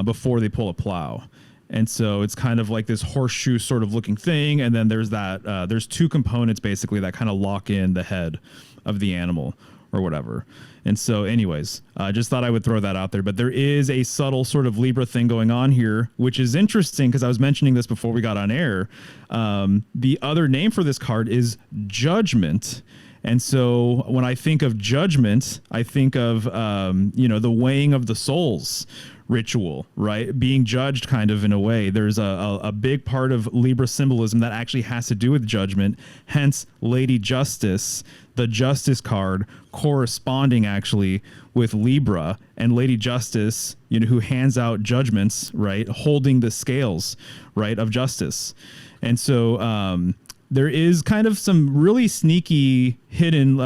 [SPEAKER 4] before they pull a plow. And so it's kind of like this horseshoe sort of looking thing. And then there's that there's two components basically that kind of lock in the head of the animal or whatever. And so anyways, I just thought I would throw that out there. But there is a subtle sort of Libra thing going on here, which is interesting because I was mentioning this before we got on air. The other name for this card is Judgment. And so when I think of judgment, I think of, the weighing of the souls ritual, right? Being judged kind of in a way. There's a big part of Libra symbolism that actually has to do with judgment. Hence, Lady Justice, the Justice card corresponding actually with Libra, and Lady Justice, who hands out judgments, right? Holding the scales, right, of justice. And so there is kind of some really sneaky hidden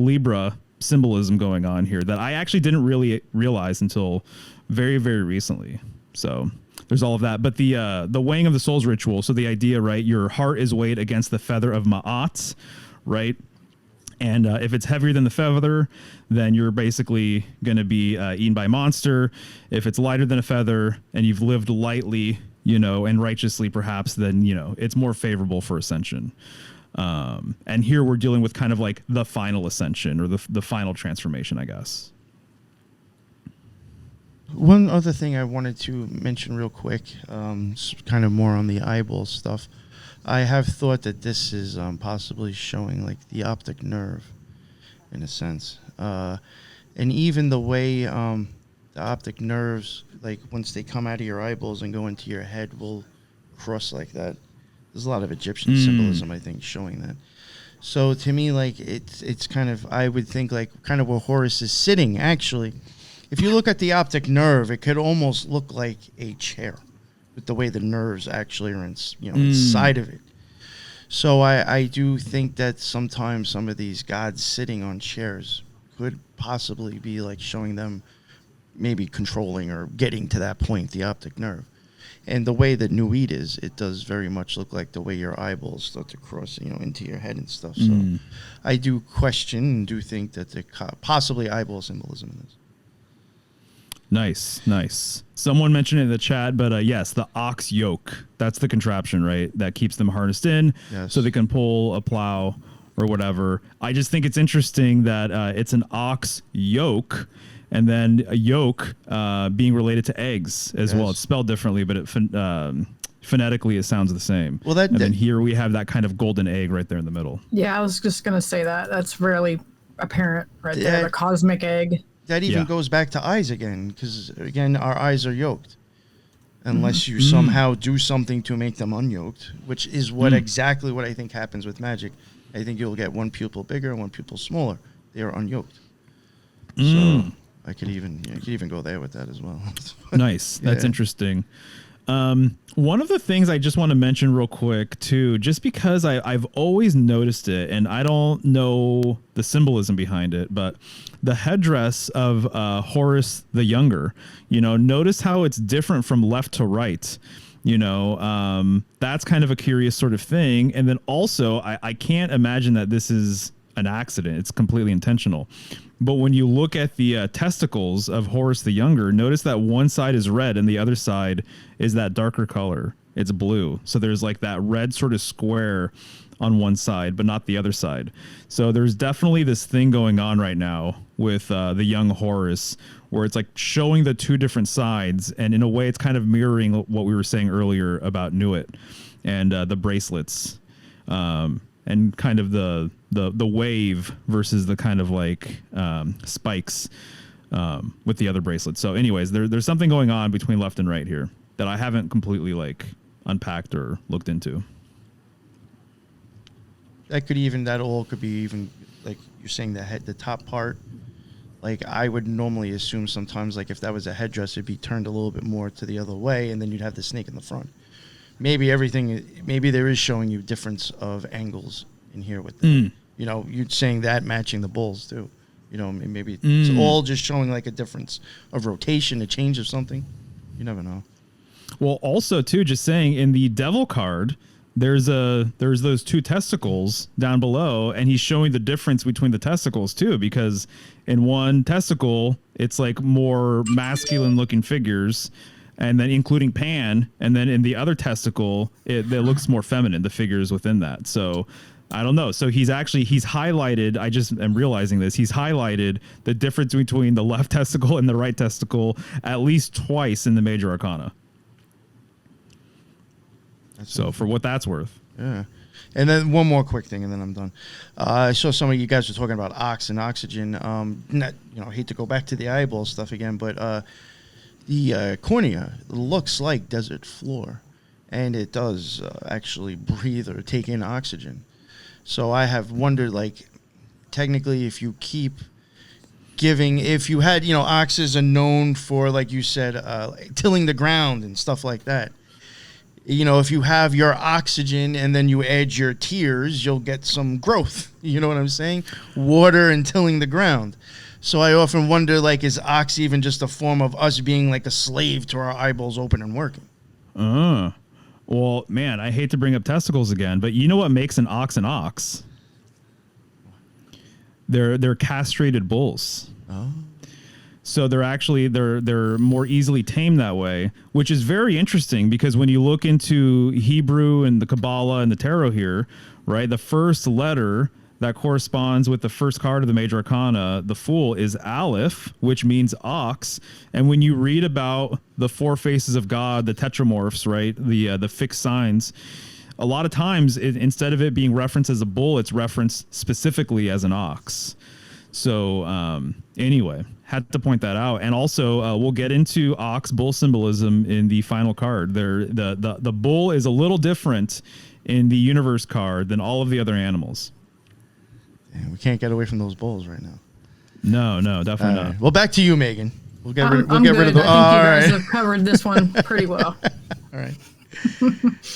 [SPEAKER 4] Libra symbolism going on here that I actually didn't really realize until very, very recently. So there's all of that. But the weighing of the souls ritual. So the idea, right, your heart is weighed against the feather of Ma'at, right? And if it's heavier than the feather, then you're basically going to be eaten by a monster. If it's lighter than a feather and you've lived lightly, and righteously perhaps, then, it's more favorable for ascension. And here we're dealing with kind of like the final ascension or the final transformation, I guess.
[SPEAKER 2] One other thing I wanted to mention real quick, kind of more on the eyeball stuff. I have thought that this is possibly showing like the optic nerve, in a sense, and even the way the optic nerves, like once they come out of your eyeballs and go into your head, will cross like that. There's a lot of Egyptian symbolism, I think, showing that. So to me, like it's kind of, I would think like kind of where Horus is sitting. Actually, if you look at the optic nerve, it could almost look like a chair, with the way the nerves actually are inside of it. So I do think that sometimes some of these gods sitting on chairs could possibly be like showing them maybe controlling or getting to that point, the optic nerve. And the way that Nuit is, it does very much look like the way your eyeballs start to cross, into your head and stuff. So I do question and do think that there possibly eyeball symbolism in this.
[SPEAKER 4] Nice. Someone mentioned it in the chat, but yes, the ox yoke. That's the contraption, right? That keeps them harnessed in, so they can pull a plow or whatever. I just think it's interesting that it's an ox yoke, and then a yolk being related to eggs as well. It's spelled differently, but it phonetically it sounds the same. Well, and then here we have that kind of golden egg right there in the middle.
[SPEAKER 3] Yeah, I was just gonna say that. That's really apparent right there. The cosmic egg.
[SPEAKER 2] That even goes back to eyes again, because, again, our eyes are yoked. Unless you somehow do something to make them unyoked, which is exactly what I think happens with magic. I think you'll get one pupil bigger and one pupil smaller. They are unyoked. So I could even go there with that as well.
[SPEAKER 4] Nice. That's interesting. One of the things I just want to mention real quick, too, just because I've always noticed it, and I don't know the symbolism behind it, but the headdress of Horus the Younger, notice how it's different from left to right. That's kind of a curious sort of thing. And then also, I can't imagine that this is an accident. It's completely intentional. But when you look at the testicles of Horus the Younger, notice that one side is red and the other side is that darker color. It's blue. So there's like that red sort of square on one side, but not the other side. So there's definitely this thing going on right now with the young Horus, where it's like showing the two different sides. And in a way, it's kind of mirroring what we were saying earlier about Nuit and the bracelets. And kind of the wave versus the kind of like spikes with the other bracelets. So anyways, there's something going on between left and right here that I haven't completely like unpacked or looked into.
[SPEAKER 2] That all could be even like you're saying the top part. Like I would normally assume sometimes like if that was a headdress, it'd be turned a little bit more to the other way, and then you'd have the snake in the front. Maybe there is showing you difference of angles in here with the, you're saying that matching the bulls too. Maybe it's all just showing like a difference of rotation, a change of something. You never know.
[SPEAKER 4] Well, also too, just saying in the devil card, there's those two testicles down below, and he's showing the difference between the testicles too, because in one testicle, it's like more masculine looking figures, and then including Pan, and then in the other testicle, it looks more feminine, the figures within that. So I don't know. So he's highlighted, I just am realizing this, he's highlighted the difference between the left testicle and the right testicle at least twice in the major arcana. So for what that's worth.
[SPEAKER 2] Yeah. And then one more quick thing, and then I'm done. I saw some of you guys were talking about ox and oxygen. Not, I hate to go back to the eyeball stuff again, but the cornea looks like desert floor, and it does actually breathe or take in oxygen. So I have wondered, like, technically, if you keep giving, if you had, oxes are known for, like you said, tilling the ground and stuff like that. If you have your oxygen and then you add your tears, you'll get some growth. You know what I'm saying? Water and tilling the ground. So I often wonder, like, is ox even just a form of us being like a slave to our eyeballs open and working?
[SPEAKER 4] Well, man, I hate to bring up testicles again, but you know what makes an ox an ox? They're castrated bulls. Oh. So they're more easily tamed that way, which is very interesting because when you look into Hebrew and the Qabalah and the tarot here, right, the first letter that corresponds with the first card of the major arcana, the Fool, is Aleph, which means ox. And when you read about the four faces of God, the tetramorphs, right, the fixed signs, a lot of times instead of it being referenced as a bull, it's referenced specifically as an ox. So anyway, had to point that out. And also we'll get into ox bull symbolism in the final card. The bull is a little different in the universe card than all of the other animals.
[SPEAKER 2] Yeah, we can't get away from those bulls right now.
[SPEAKER 4] No, definitely not.
[SPEAKER 2] Well, back to you, Megan. We'll get rid of the.
[SPEAKER 3] I think you guys have covered this one pretty well.
[SPEAKER 2] All right.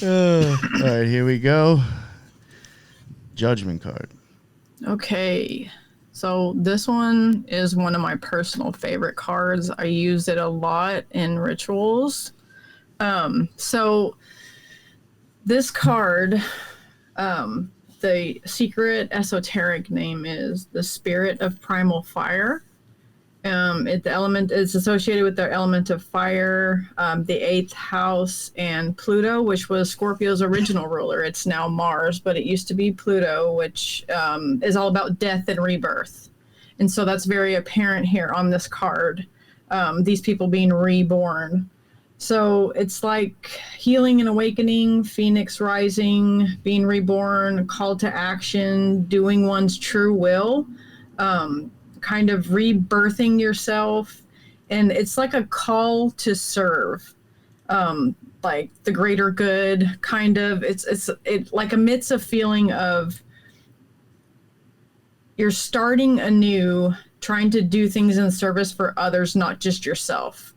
[SPEAKER 2] All right, here we go. Judgment card.
[SPEAKER 3] Okay. So this one is one of my personal favorite cards. I use it a lot in rituals. So this card, the secret esoteric name is the Spirit of Primal Fire. The element is associated with the element of fire, the 8th house, and Pluto, which was Scorpio's original ruler. It's now Mars, but it used to be Pluto, which is all about death and rebirth. And so that's very apparent here on this card, these people being reborn. So it's like healing and awakening, phoenix rising, being reborn, call to action, doing one's true will, kind of rebirthing yourself. And it's like a call to serve, like the greater good, kind of. It like emits a feeling of you're starting anew, trying to do things in service for others, not just yourself.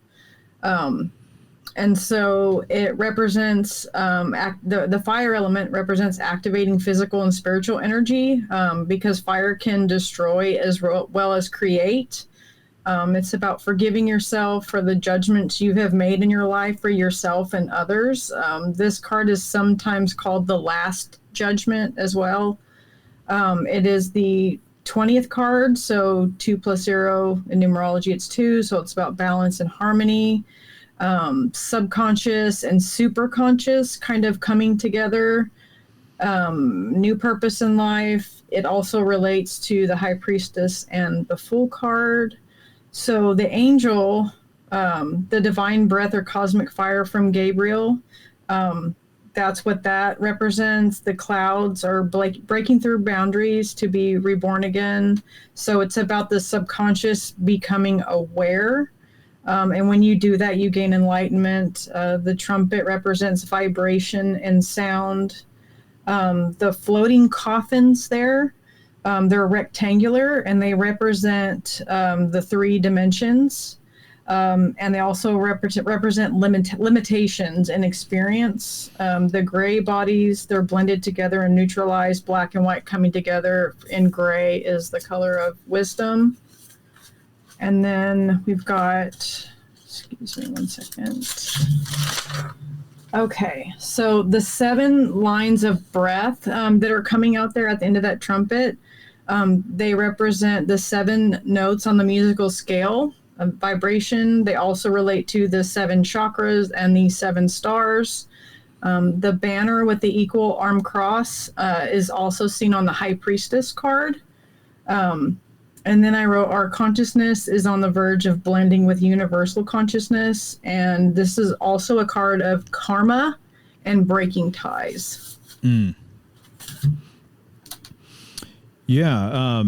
[SPEAKER 3] And so it represents, the fire element represents activating physical and spiritual energy, because fire can destroy as well as create. It's about forgiving yourself for the judgments you have made in your life for yourself and others. This card is sometimes called the Last Judgment as well. It is the 20th card, so 2 + 0 in numerology, it's 2, so it's about balance and harmony. Subconscious and superconscious kind of coming together, new purpose in life. It also relates to the High Priestess and the Fool card. So the angel, the divine breath or cosmic fire from Gabriel, that's what that represents. The clouds are breaking through boundaries to be reborn again. So it's about the subconscious becoming aware. And when you do that, you gain enlightenment. The trumpet represents vibration and sound. The floating coffins there, they're rectangular and they represent the 3 dimensions. And they also represent limitations and experience. The gray bodies, they're blended together and neutralized, black and white coming together. In gray is the color of wisdom. And then we've got, excuse me one second. Okay, so the 7 lines of breath that are coming out there at the end of that trumpet, they represent the 7 notes on the musical scale of vibration. They also relate to the 7 chakras and the 7 stars. The banner with the equal arm cross is also seen on the High Priestess card. And then I wrote, our consciousness is on the verge of blending with universal consciousness. And this is also a card of karma and breaking ties.
[SPEAKER 4] Yeah.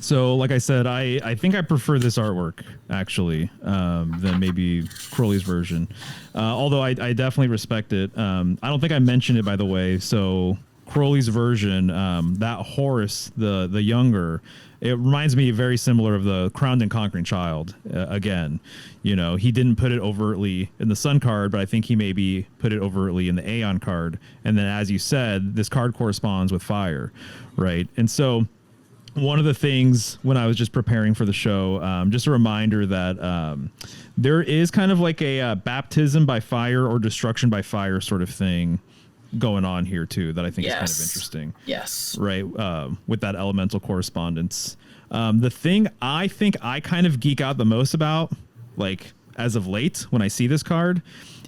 [SPEAKER 4] So like I said, I think I prefer this artwork actually than maybe Crowley's version. Although I definitely respect it. I don't think I mentioned it, by the way. So Crowley's version, that Horus, the younger, it reminds me very similar of the Crowned and Conquering Child. Again, you know, he didn't put it overtly in the Sun card, but I think he maybe put it overtly in the Aeon card. And then, as you said, this card corresponds with fire, right? And so one of the things when I was just preparing for the show, just a reminder that there is kind of like a baptism by fire or destruction by fire sort of thing going on here too, that I think is kind of interesting.
[SPEAKER 3] Yes.
[SPEAKER 4] Right. With that elemental correspondence. The thing I think I kind of geek out the most about, like as of late, when I see this card,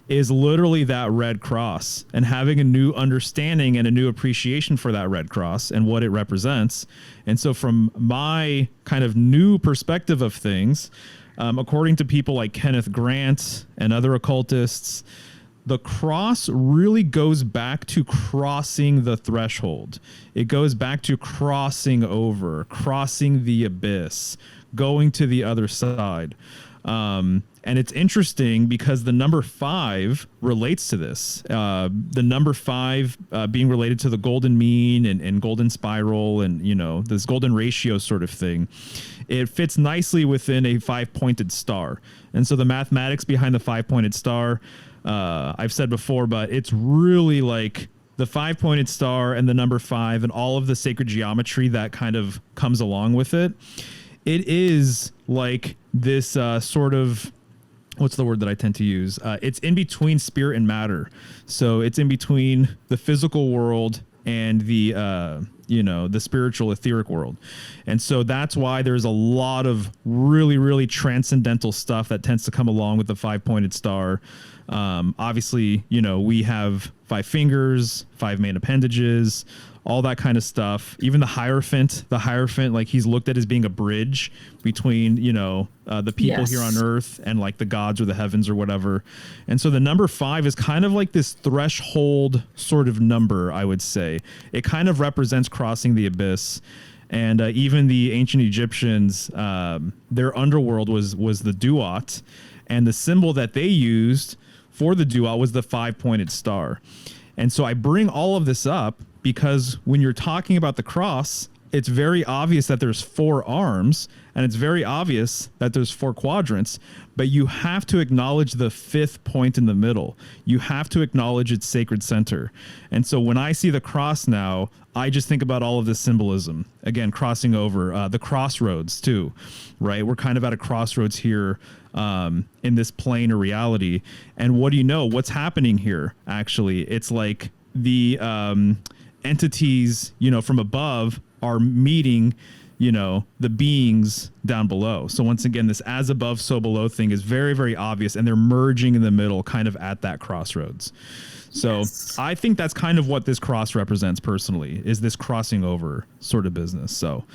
[SPEAKER 4] is literally that red cross, and having a new understanding and a new appreciation for that red cross and what it represents. And so from my kind of new perspective of things, according to people like Kenneth Grant and other occultists, the cross really goes back to crossing the threshold. It goes back to crossing over, crossing the abyss, going to the other side. And it's interesting because the number 5 relates to this. The number 5 being related to the golden mean and golden spiral and, you know, this golden ratio sort of thing. It fits nicely within a 5-pointed star. And so the mathematics behind the 5-pointed star, I've said before, but it's really like the 5-pointed star and the number 5 and all of the sacred geometry that kind of comes along with it. It is like this sort of, what's the word that I tend to use? It's in between spirit and matter. So it's in between the physical world and the, you know, the spiritual etheric world. And so that's why there's a lot of really, really transcendental stuff that tends to come along with the 5-pointed star. Obviously, you know, we have 5 fingers, 5 main appendages, all that kind of stuff. Even the Hierophant, like he's looked at as being a bridge between, you know, the people here on Earth and like the gods or the heavens or whatever. And so the number 5 is kind of like this threshold sort of number, I would say. It kind of represents crossing the abyss. And even the ancient Egyptians, their underworld was the duat, and the symbol that they used for the duat was the 5-pointed star. And so I bring all of this up because when you're talking about the cross, it's very obvious that there's 4 arms, and it's very obvious that there's 4 quadrants, but you have to acknowledge the 5th point in the middle. You have to acknowledge its sacred center. And so when I see the cross now, I just think about all of this symbolism. Again, crossing over, the crossroads too, right? We're kind of at a crossroads here in this plane of reality. And what do you know? What's happening here, actually? It's like the entities, you know, from above are meeting, you know, the beings down below. So once again, this as above, so below thing is very, very obvious, and they're merging in the middle, kind of at that crossroads. So I think that's kind of what this cross represents personally, is this crossing over sort of business. So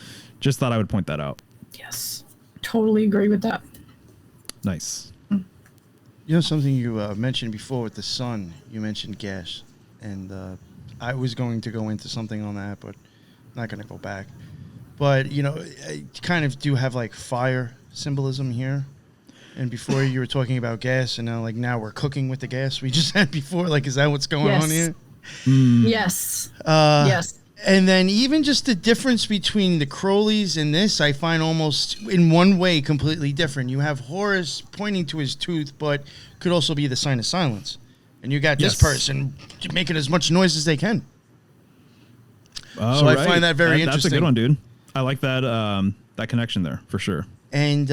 [SPEAKER 4] just thought I would point that out.
[SPEAKER 3] Yes, totally agree with that.
[SPEAKER 4] Nice.
[SPEAKER 2] You know, something you mentioned before with the sun, you mentioned gas, and I was going to go into something on that, but not going to go back. But, you know, I kind of do have like fire symbolism here. And before you were talking about gas, and now we're cooking with the gas we just had before. Like, is that what's going on here?
[SPEAKER 3] Yes. Yes.
[SPEAKER 2] And then even just the difference between the Crowleys and this, I find almost in one way completely different. You have Horus pointing to his tooth, but could also be the sign of silence. And you got this person making as much noise as they can.
[SPEAKER 4] Oh,
[SPEAKER 2] so I find that very interesting.
[SPEAKER 4] That's a good one, dude. I like that that connection there for sure.
[SPEAKER 2] And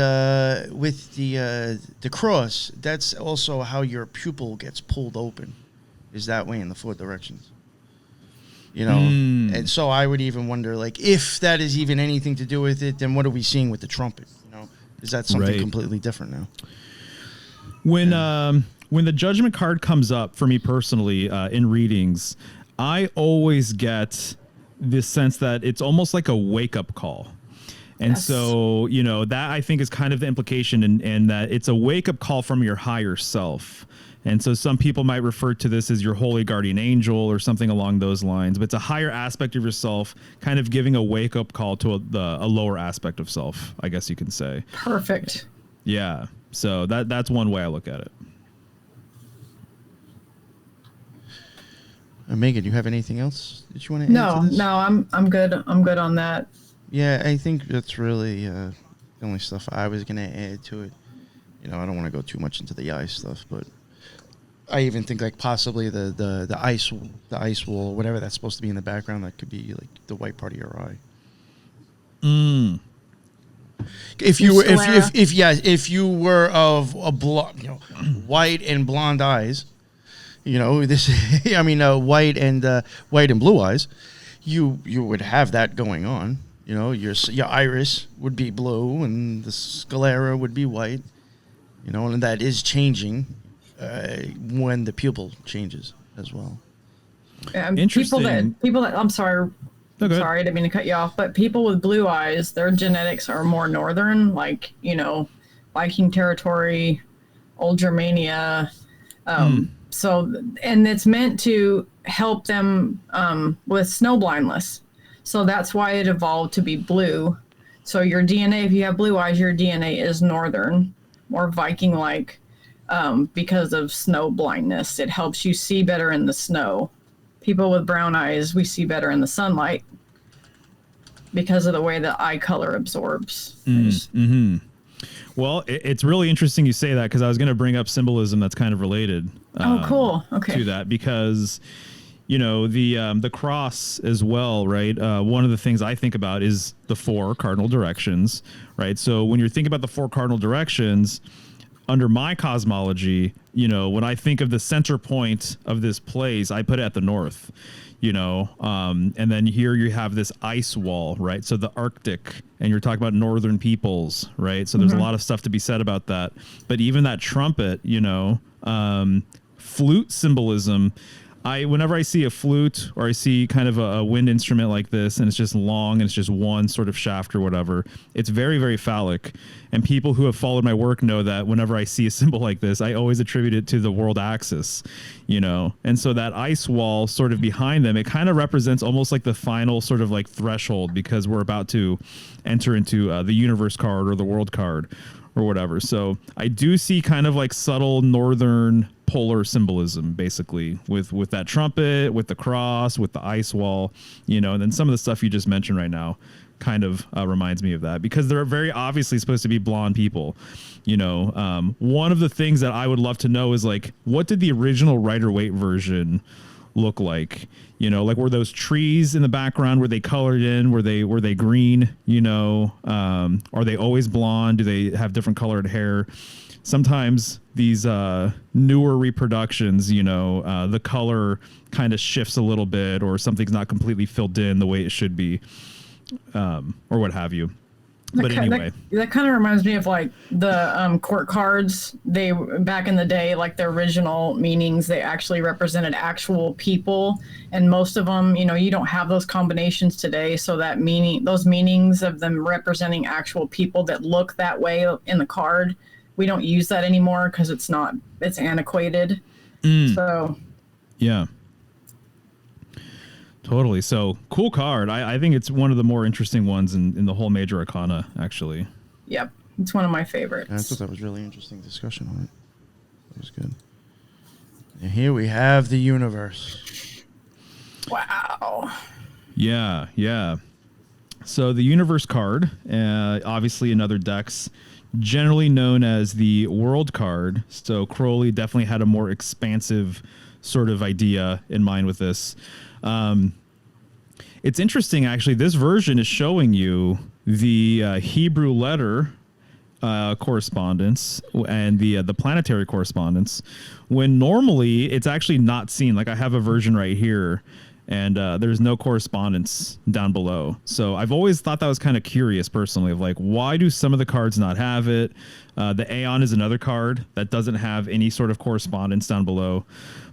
[SPEAKER 2] with the cross, that's also how your pupil gets pulled open, is that way in the 4 directions. You know, and so I would even wonder, like, if that is even anything to do with it, then what are we seeing with the trumpet? You know, is that something completely different now?
[SPEAKER 4] When the judgment card comes up for me personally in readings, I always get this sense that it's almost like a wake-up call. And so, you know, that I think is kind of the implication, and that it's a wake-up call from your higher self. And so some people might refer to this as your holy guardian angel or something along those lines. But it's a higher aspect of yourself, kind of giving a wake-up call to a lower aspect of self, I guess you can say.
[SPEAKER 3] Perfect.
[SPEAKER 4] Yeah. So that's one way I look at it.
[SPEAKER 2] Megan, you have anything else that you want to add to this?
[SPEAKER 3] No, I'm good. I'm good on that.
[SPEAKER 2] Yeah, I think that's really the only stuff I was going to add to it. You know, I don't want to go too much into the eye stuff, but I even think like possibly the ice wall, whatever that's supposed to be in the background, that could be like the white part of your eye. If you were of a blonde, white and blonde eyes, this, white and blue eyes, you would have that going on. Your iris would be blue and the sclera would be white. And that is changing when the pupil changes as well.
[SPEAKER 4] Interesting.
[SPEAKER 3] People that I'm sorry.
[SPEAKER 4] Okay.
[SPEAKER 3] Sorry, I didn't mean to cut you off, but people with blue eyes, their genetics are more northern, like, Viking territory, old Germania. So, and it's meant to help them with snow blindness. So that's why it evolved to be blue. So your DNA, if you have blue eyes, your DNA is northern, more Viking-like, because of snow blindness. It helps you see better in the snow. People with brown eyes, we see better in the sunlight because of the way the eye color absorbs.
[SPEAKER 4] Well, it's really interesting you say that, because I was going to bring up symbolism that's kind of related.
[SPEAKER 3] Cool. Okay.
[SPEAKER 4] To that, because the cross as well, right? One of the things I think about is the 4 cardinal directions, right? So when you're thinking about the 4 cardinal directions, under my cosmology, when I think of the center point of this place, I put it at the north, and then here you have this ice wall, right? So the Arctic, and you're talking about northern peoples, right? So there's a lot of stuff to be said about that. But even that trumpet, flute symbolism, whenever I see a flute or I see kind of a wind instrument like this, and it's just long and it's just one sort of shaft or whatever, it's very, very phallic. And people who have followed my work know that whenever I see a symbol like this, I always attribute it to the world axis, And so that ice wall sort of behind them, it kind of represents almost like the final sort of like threshold, because we're about to enter into the universe card or the world card or whatever. So I do see kind of like subtle northern polar symbolism, basically, with that trumpet, with the cross, with the ice wall, and then some of the stuff you just mentioned right now kind of reminds me of that, because they're very obviously supposed to be blonde people. One of the things that I would love to know is, like, what did the original Rider-Waite version look like? Like, were those trees in the background, were they colored in, were they green? Are they always blonde? Do they have different colored hair? Sometimes these newer reproductions, the color kind of shifts a little bit, or something's not completely filled in the way it should be, or what have you. But anyway,
[SPEAKER 3] that kind of reminds me of like the court cards. They, back in the day, like their original meanings, they actually represented actual people, and most of them, you don't have those combinations today. So that those meanings of them representing actual people that look that way in the card, we don't use that anymore because it's antiquated. So
[SPEAKER 4] yeah, totally. So cool card. I think it's one of the more interesting ones in the whole major arcana, actually.
[SPEAKER 3] Yep, it's one of my favorites.
[SPEAKER 2] I thought that was really interesting discussion on it. That was good. And here we have the universe.
[SPEAKER 3] Wow.
[SPEAKER 4] Yeah. So the universe card, obviously another dex, generally known as the world card. So Crowley definitely had a more expansive sort of idea in mind with this. It's interesting, actually. This version is showing you the Hebrew letter correspondence and the planetary correspondence, when normally it's actually not seen. Like, I have a version right here, and there's no correspondence down below. So I've always thought that was kind of curious, personally, of like, why do some of the cards not have it? The Aeon is another card that doesn't have any sort of correspondence down below.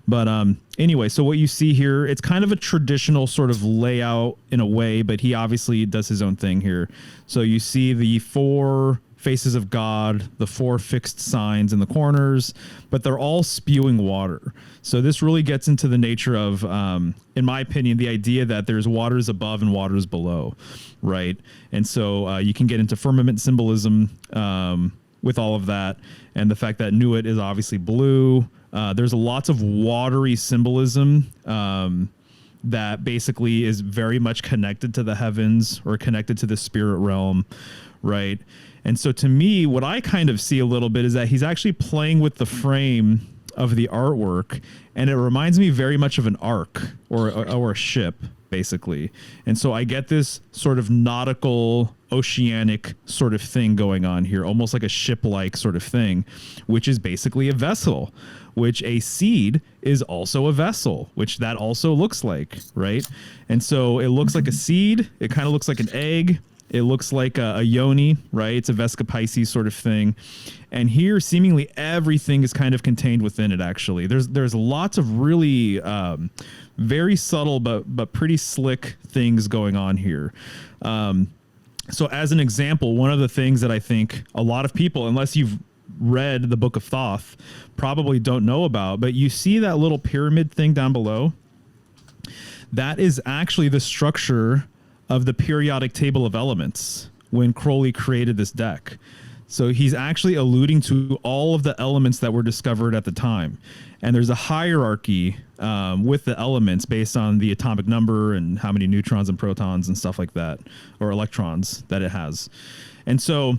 [SPEAKER 4] But anyway, so what you see here, it's kind of a traditional sort of layout in a way, but he obviously does his own thing here. So you see the 4 faces of God, the 4 fixed signs in the corners, but they're all spewing water. So this really gets into the nature of, in my opinion, the idea that there's waters above and waters below, right? And so you can get into firmament symbolism with all of that, and the fact that Nuit is obviously blue. There's lots of watery symbolism that basically is very much connected to the heavens or connected to the spirit realm, right? And so to me, what I kind of see a little bit is that he's actually playing with the frame of the artwork, and it reminds me very much of an ark or a ship, basically. And so I get this sort of nautical, oceanic sort of thing going on here, almost like a ship-like sort of thing, which is basically a vessel, which a seed is also a vessel, which that also looks like, right? And so it looks like a seed. It kind of looks like an egg. It looks like a yoni, right? It's a Vesca Pisces sort of thing. And here, seemingly everything is kind of contained within it, actually. There's lots of really very subtle but pretty slick things going on here. So as an example, one of the things that I think a lot of people, unless you've read the Book of Thoth, probably don't know about, but you see that little pyramid thing down below? That is actually the structure of the periodic table of elements when Crowley created this deck. So he's actually alluding to all of the elements that were discovered at the time. And there's a hierarchy with the elements based on the atomic number and how many neutrons and protons and stuff like that, or electrons that it has. And so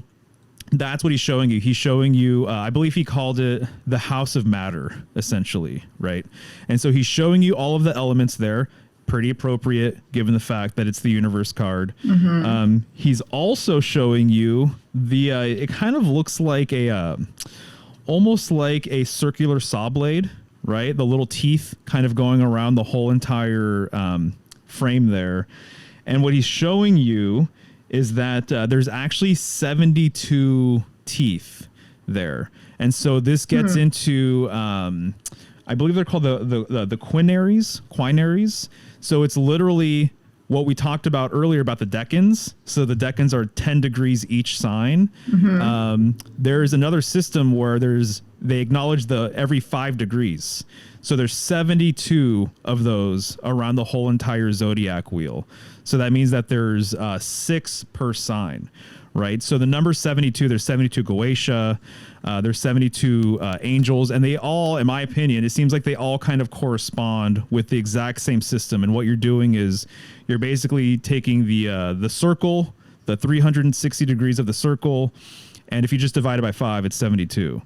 [SPEAKER 4] that's what he's showing you. He's showing you, I believe he called it the House of Matter, essentially, right? And so he's showing you all of the elements there. Pretty appropriate given the fact that it's the universe card. He's also showing you the it kind of looks like a almost like a circular saw blade, right? The little teeth kind of going around the whole entire frame there. And what he's showing you is that there's actually 72 teeth there. And so this gets into I believe they're called the quinaries. So it's literally what we talked about earlier about the decans. So the decans are 10 degrees each sign. There's another system where they acknowledge the every 5 degrees. So there's 72 of those around the whole entire zodiac wheel. So that means that there's 6 per sign, right? So the number 72, there's 72 Goetia, there's 72 angels, and they all, in my opinion, it seems like they all kind of correspond with the exact same system. And what you're doing is you're basically taking the circle, the 360 degrees of the circle, and if you just divide it by 5, it's 72.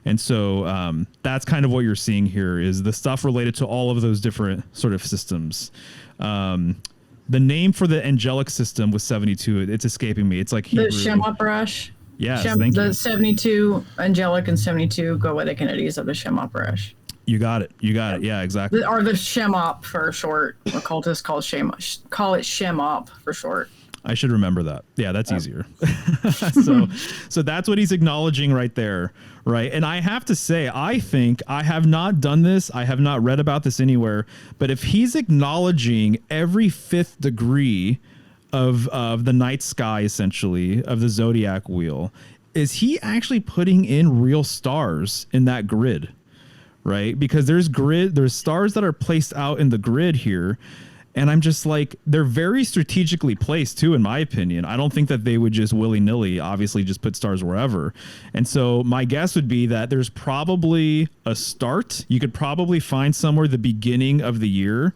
[SPEAKER 4] And so that's kind of what you're seeing here is the stuff related to all of those different sort of systems. The name for the angelic system was 72. It's escaping me. It's like Hebrew.
[SPEAKER 3] The Shemot brush.
[SPEAKER 4] Yes, thank you.
[SPEAKER 3] The 72 angelic and 72 goetic entities of the Shemot brush.
[SPEAKER 4] You got it. Yeah, exactly.
[SPEAKER 3] Or the Shemop for short. Occultists call it Shemop for short.
[SPEAKER 4] I should remember that. Yeah, that's easier. So that's what he's acknowledging right there, right? And I have to say, I think I have not done this. I have not read about this anywhere. But if he's acknowledging every 5th degree of the night sky, essentially, of the zodiac wheel, is he actually putting in real stars in that grid, right? Because there's stars that are placed out in the grid here. And I'm just like, they're very strategically placed too, in my opinion. I don't think that they would just willy-nilly, obviously, just put stars wherever. And so my guess would be that there's probably a start. You could probably find somewhere the beginning of the year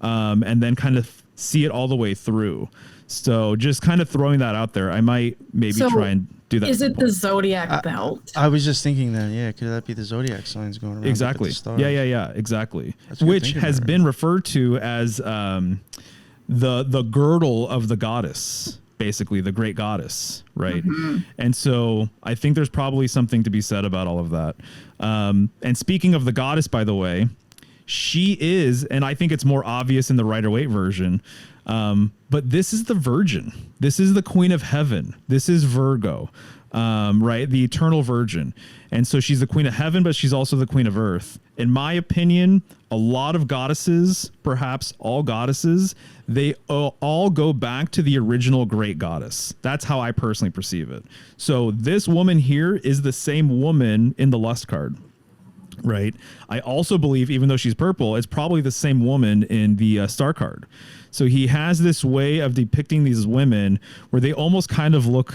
[SPEAKER 4] and then kind of see it all the way through. So just kind of throwing that out there. I might try and do that.
[SPEAKER 3] Is it the zodiac belt?
[SPEAKER 2] I was just thinking that, yeah, could that be the zodiac signs going around?
[SPEAKER 4] Exactly. Yeah, exactly. Which has been referred to as the girdle of the goddess, basically the great goddess, right? And so I think there's probably something to be said about all of that. And speaking of the goddess, by the way, she is, and I think it's more obvious in the Rider-Waite version, but this is the Virgin. This is the Queen of Heaven. This is Virgo. right? The eternal virgin. And so she's the queen of heaven, but she's also the queen of earth. In my opinion, a lot of goddesses, perhaps all goddesses, they all go back to the original great goddess. That's how I personally perceive it. So this woman here is the same woman in the lust card, right? I also believe, even though she's purple, it's probably the same woman in the star card. So he has this way of depicting these women where they almost kind of look...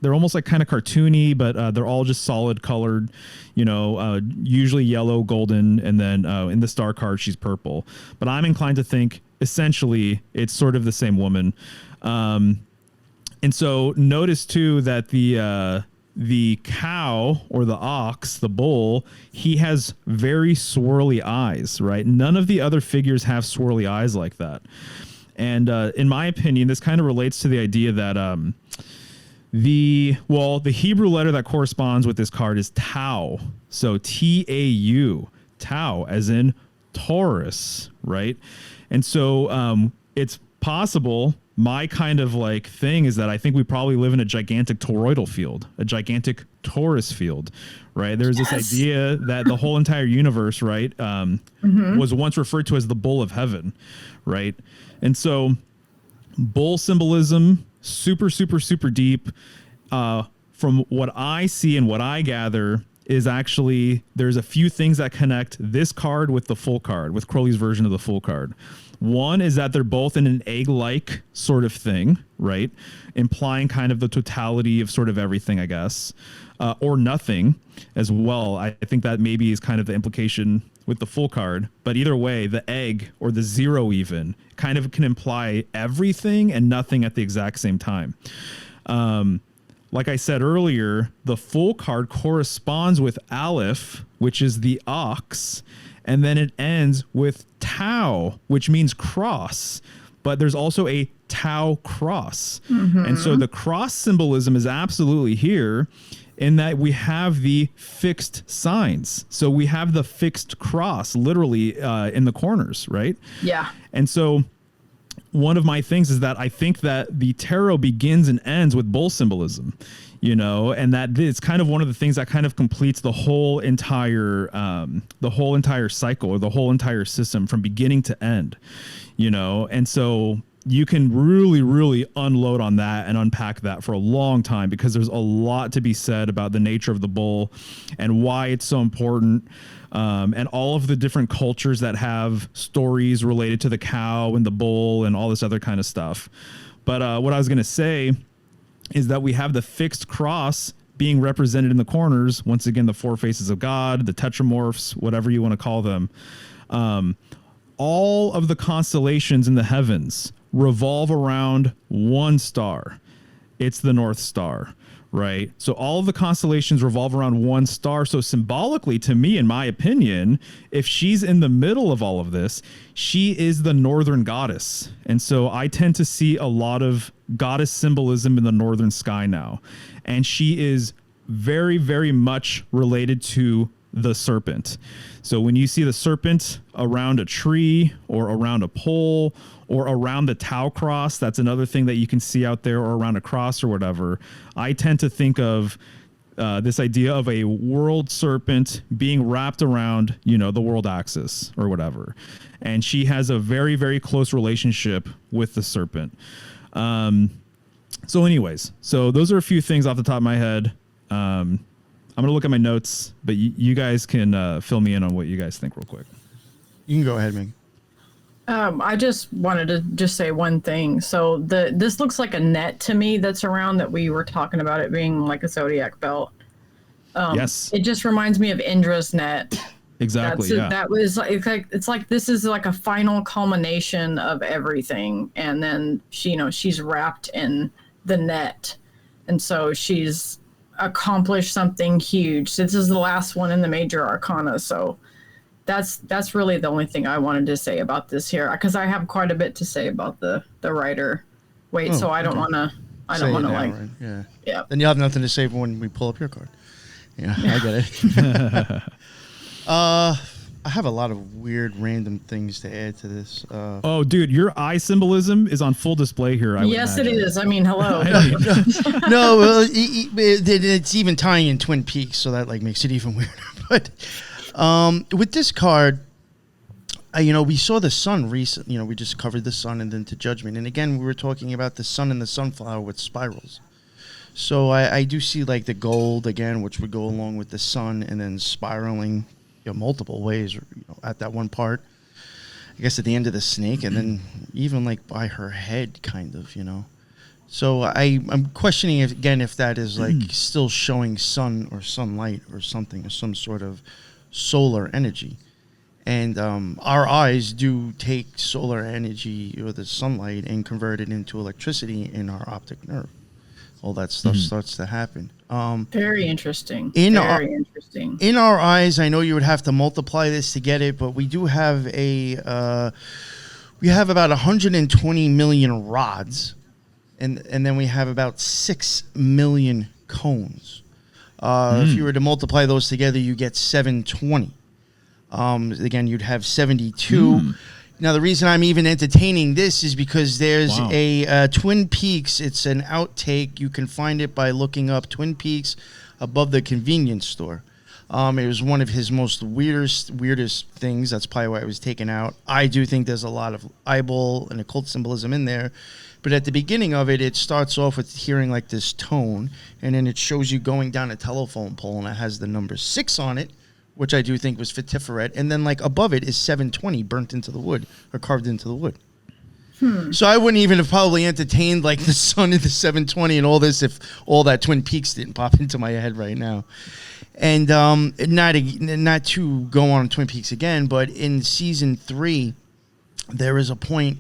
[SPEAKER 4] They're almost like kind of cartoony, but they're all just solid colored, usually yellow, golden, and then in the star card, she's purple. But I'm inclined to think essentially it's sort of the same woman. And so notice too that the cow or the ox, the bull, he has very swirly eyes, right? None of the other figures have swirly eyes like that. And in my opinion, this kind of relates to the idea that the Hebrew letter that corresponds with this card is Tau. So T-A-U, Tau, as in Taurus, right? And so it's possible, my kind of like thing is that I think we probably live in a gigantic toroidal field, a gigantic Taurus field, right? There's this idea that the whole entire universe, right, was once referred to as the bull of heaven, right? And so bull symbolism, super, super, super deep. From what I see and what I gather is actually there's a few things that connect this card with the full card, with Crowley's version of the full card. One is that they're both in an egg-like sort of thing, right? Implying kind of the totality of sort of everything, I guess, or nothing as well. I think that maybe is kind of the implication with the full card. But either way, the egg or the zero even kind of can imply everything and nothing at the exact same time. Like I said earlier, the full card corresponds with Aleph, which is the ox, and then it ends with Tau, which means cross. But there's also a Tau cross. And so the cross symbolism is absolutely here in that we have the fixed signs. So we have the fixed cross literally in the corners, right?
[SPEAKER 3] Yeah.
[SPEAKER 4] And so one of my things is that I think that the tarot begins and ends with bull symbolism, and that it's kind of one of the things that kind of completes the whole entire cycle or the whole entire system from beginning to end, and so you can really, really unload on that and unpack that for a long time because there's a lot to be said about the nature of the bull and why it's so important. And all of the different cultures that have stories related to the cow and the bull and all this other kind of stuff. But what I was going to say is that we have the fixed cross being represented in the corners. Once again, the four faces of God, the tetramorphs, whatever you want to call them. All of the constellations in the heavens revolve around one star. It's the North Star. Right. So all of the constellations revolve around one star. So symbolically, to me, in my opinion, if she's in the middle of all of this, she is the northern goddess. And so I tend to see a lot of goddess symbolism in the northern sky now. And she is very, very much related to the serpent. So when you see the serpent around a tree or around a pole or around the Tau cross, that's another thing that you can see out there, or around a cross or whatever, I tend to think of this idea of a world serpent being wrapped around, the world axis or whatever. And she has a very, very close relationship with the serpent. So anyways, so those are a few things off the top of my head. I'm going to look at my notes, but you guys can fill me in on what you guys think real quick.
[SPEAKER 2] You can go ahead, Meg.
[SPEAKER 3] I just wanted to just say one thing. So this looks like a net to me that's around that we were talking about it being like a zodiac belt.
[SPEAKER 4] Yes.
[SPEAKER 3] It just reminds me of Indra's net.
[SPEAKER 4] Exactly.
[SPEAKER 3] That was it's like this is like a final culmination of everything, and then she's wrapped in the net, and so she's accomplished something huge. This is the last one in the major arcana, so that's really the only thing I wanted to say about this here, because I have quite a bit to say about the writer. So I don't want to. Right? Yeah.
[SPEAKER 2] Then you'll have nothing to say when we pull up your card. Yeah, I get it. I have a lot of weird, random things to add to this.
[SPEAKER 4] Oh, dude, your eye symbolism is on full display here.
[SPEAKER 3] Yes, it is. I mean, hello.
[SPEAKER 2] No, well, it's even tying in Twin Peaks, so that like makes it even weirder. But with this card, we saw the sun recent. We just covered the sun and then to Judgment, and again we were talking about the sun and the sunflower with spirals. So I do see like the gold again, which would go along with the sun, and then spiraling, multiple ways, at that one part. I guess at the end of the snake, and then even like by her head, kind of, So I'm questioning if that is like still showing sun or sunlight or something, or some sort of solar energy. And our eyes do take solar energy or the sunlight and convert it into electricity in our optic nerve. All that stuff starts to happen.
[SPEAKER 3] Very interesting.
[SPEAKER 2] Very interesting. In our eyes, I know you would have to multiply this to get it, but we do have we have about 120 million rods, and then we have about 6 million cones. If you were to multiply those together, you get 720. Again, you'd have 72. Now, the reason I'm even entertaining this is because there's a Twin Peaks. It's an outtake. You can find it by looking up Twin Peaks above the convenience store. It was one of his most weirdest things. That's probably why it was taken out. I do think there's a lot of eyeball and occult symbolism in there. But at the beginning of it, it starts off with hearing like this tone, and then it shows you going down a telephone pole, and it has the number 6 on it, which I do think was for Tiferet. And then like above it is 720 burnt into the wood or carved into the wood. So I wouldn't even have probably entertained like the sun and the 720 and all this if all that Twin Peaks didn't pop into my head right now. And not to go on Twin Peaks again, but in season 3, there is a point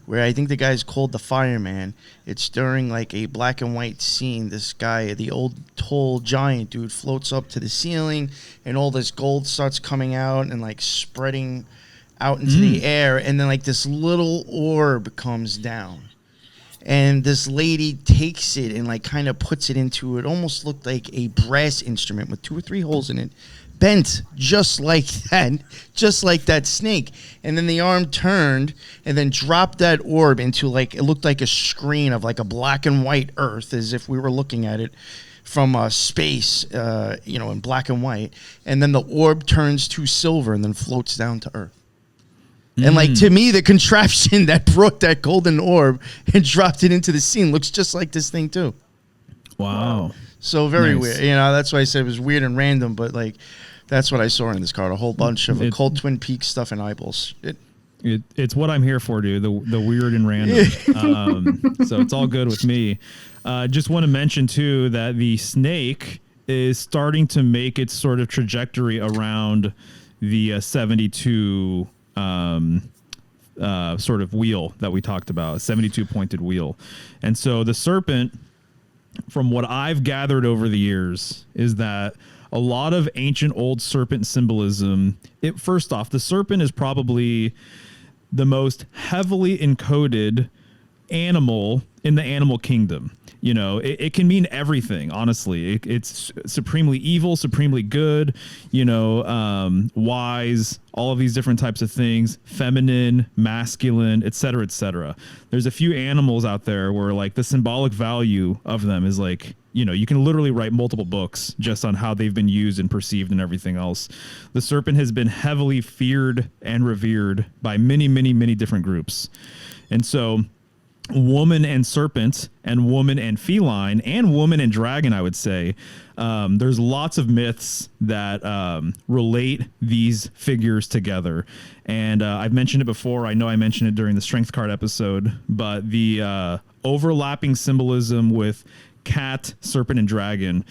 [SPEAKER 2] where I think the guy's called the fireman. It's during like a black and white scene. This guy, the old tall giant dude, floats up to the ceiling, and all this gold starts coming out and like spreading out into the air, and then like this little orb comes down, and this lady takes it and like kind of puts it into, it almost looked like a brass instrument with 2 or 3 holes in it, bent just like that snake. And then the arm turned and then dropped that orb into like, it looked like a screen of like a black and white earth, as if we were looking at it from space, in black and white. And then the orb turns to silver and then floats down to earth. And like, to me, the contraption that brought that golden orb and dropped it into the scene looks just like this thing too.
[SPEAKER 4] Wow.
[SPEAKER 2] So very weird. That's why I said it was weird and random, but like, that's what I saw in this card. A whole bunch of occult Twin Peaks stuff and eyeballs.
[SPEAKER 4] It's what I'm here for, dude. The weird and random. So it's all good with me. Just want to mention too that the snake is starting to make its sort of trajectory around the 72 sort of wheel that we talked about, 72 pointed wheel. And so the serpent, from what I've gathered over the years, is that a lot of ancient old serpent symbolism, first off, the serpent is probably the most heavily encoded animal in the animal kingdom. It can mean everything, honestly. It's supremely evil, supremely good, wise, all of these different types of things, feminine, masculine, et cetera, et cetera. There's a few animals out there where like the symbolic value of them is like, you can literally write multiple books just on how they've been used and perceived and everything else. The serpent has been heavily feared and revered by many, many, many different groups. And so woman and serpent and woman and feline and woman and dragon, I would say, there's lots of myths that relate these figures together. And I've mentioned it before. I know I mentioned it during the strength card episode, but the overlapping symbolism with cat, serpent, and dragon,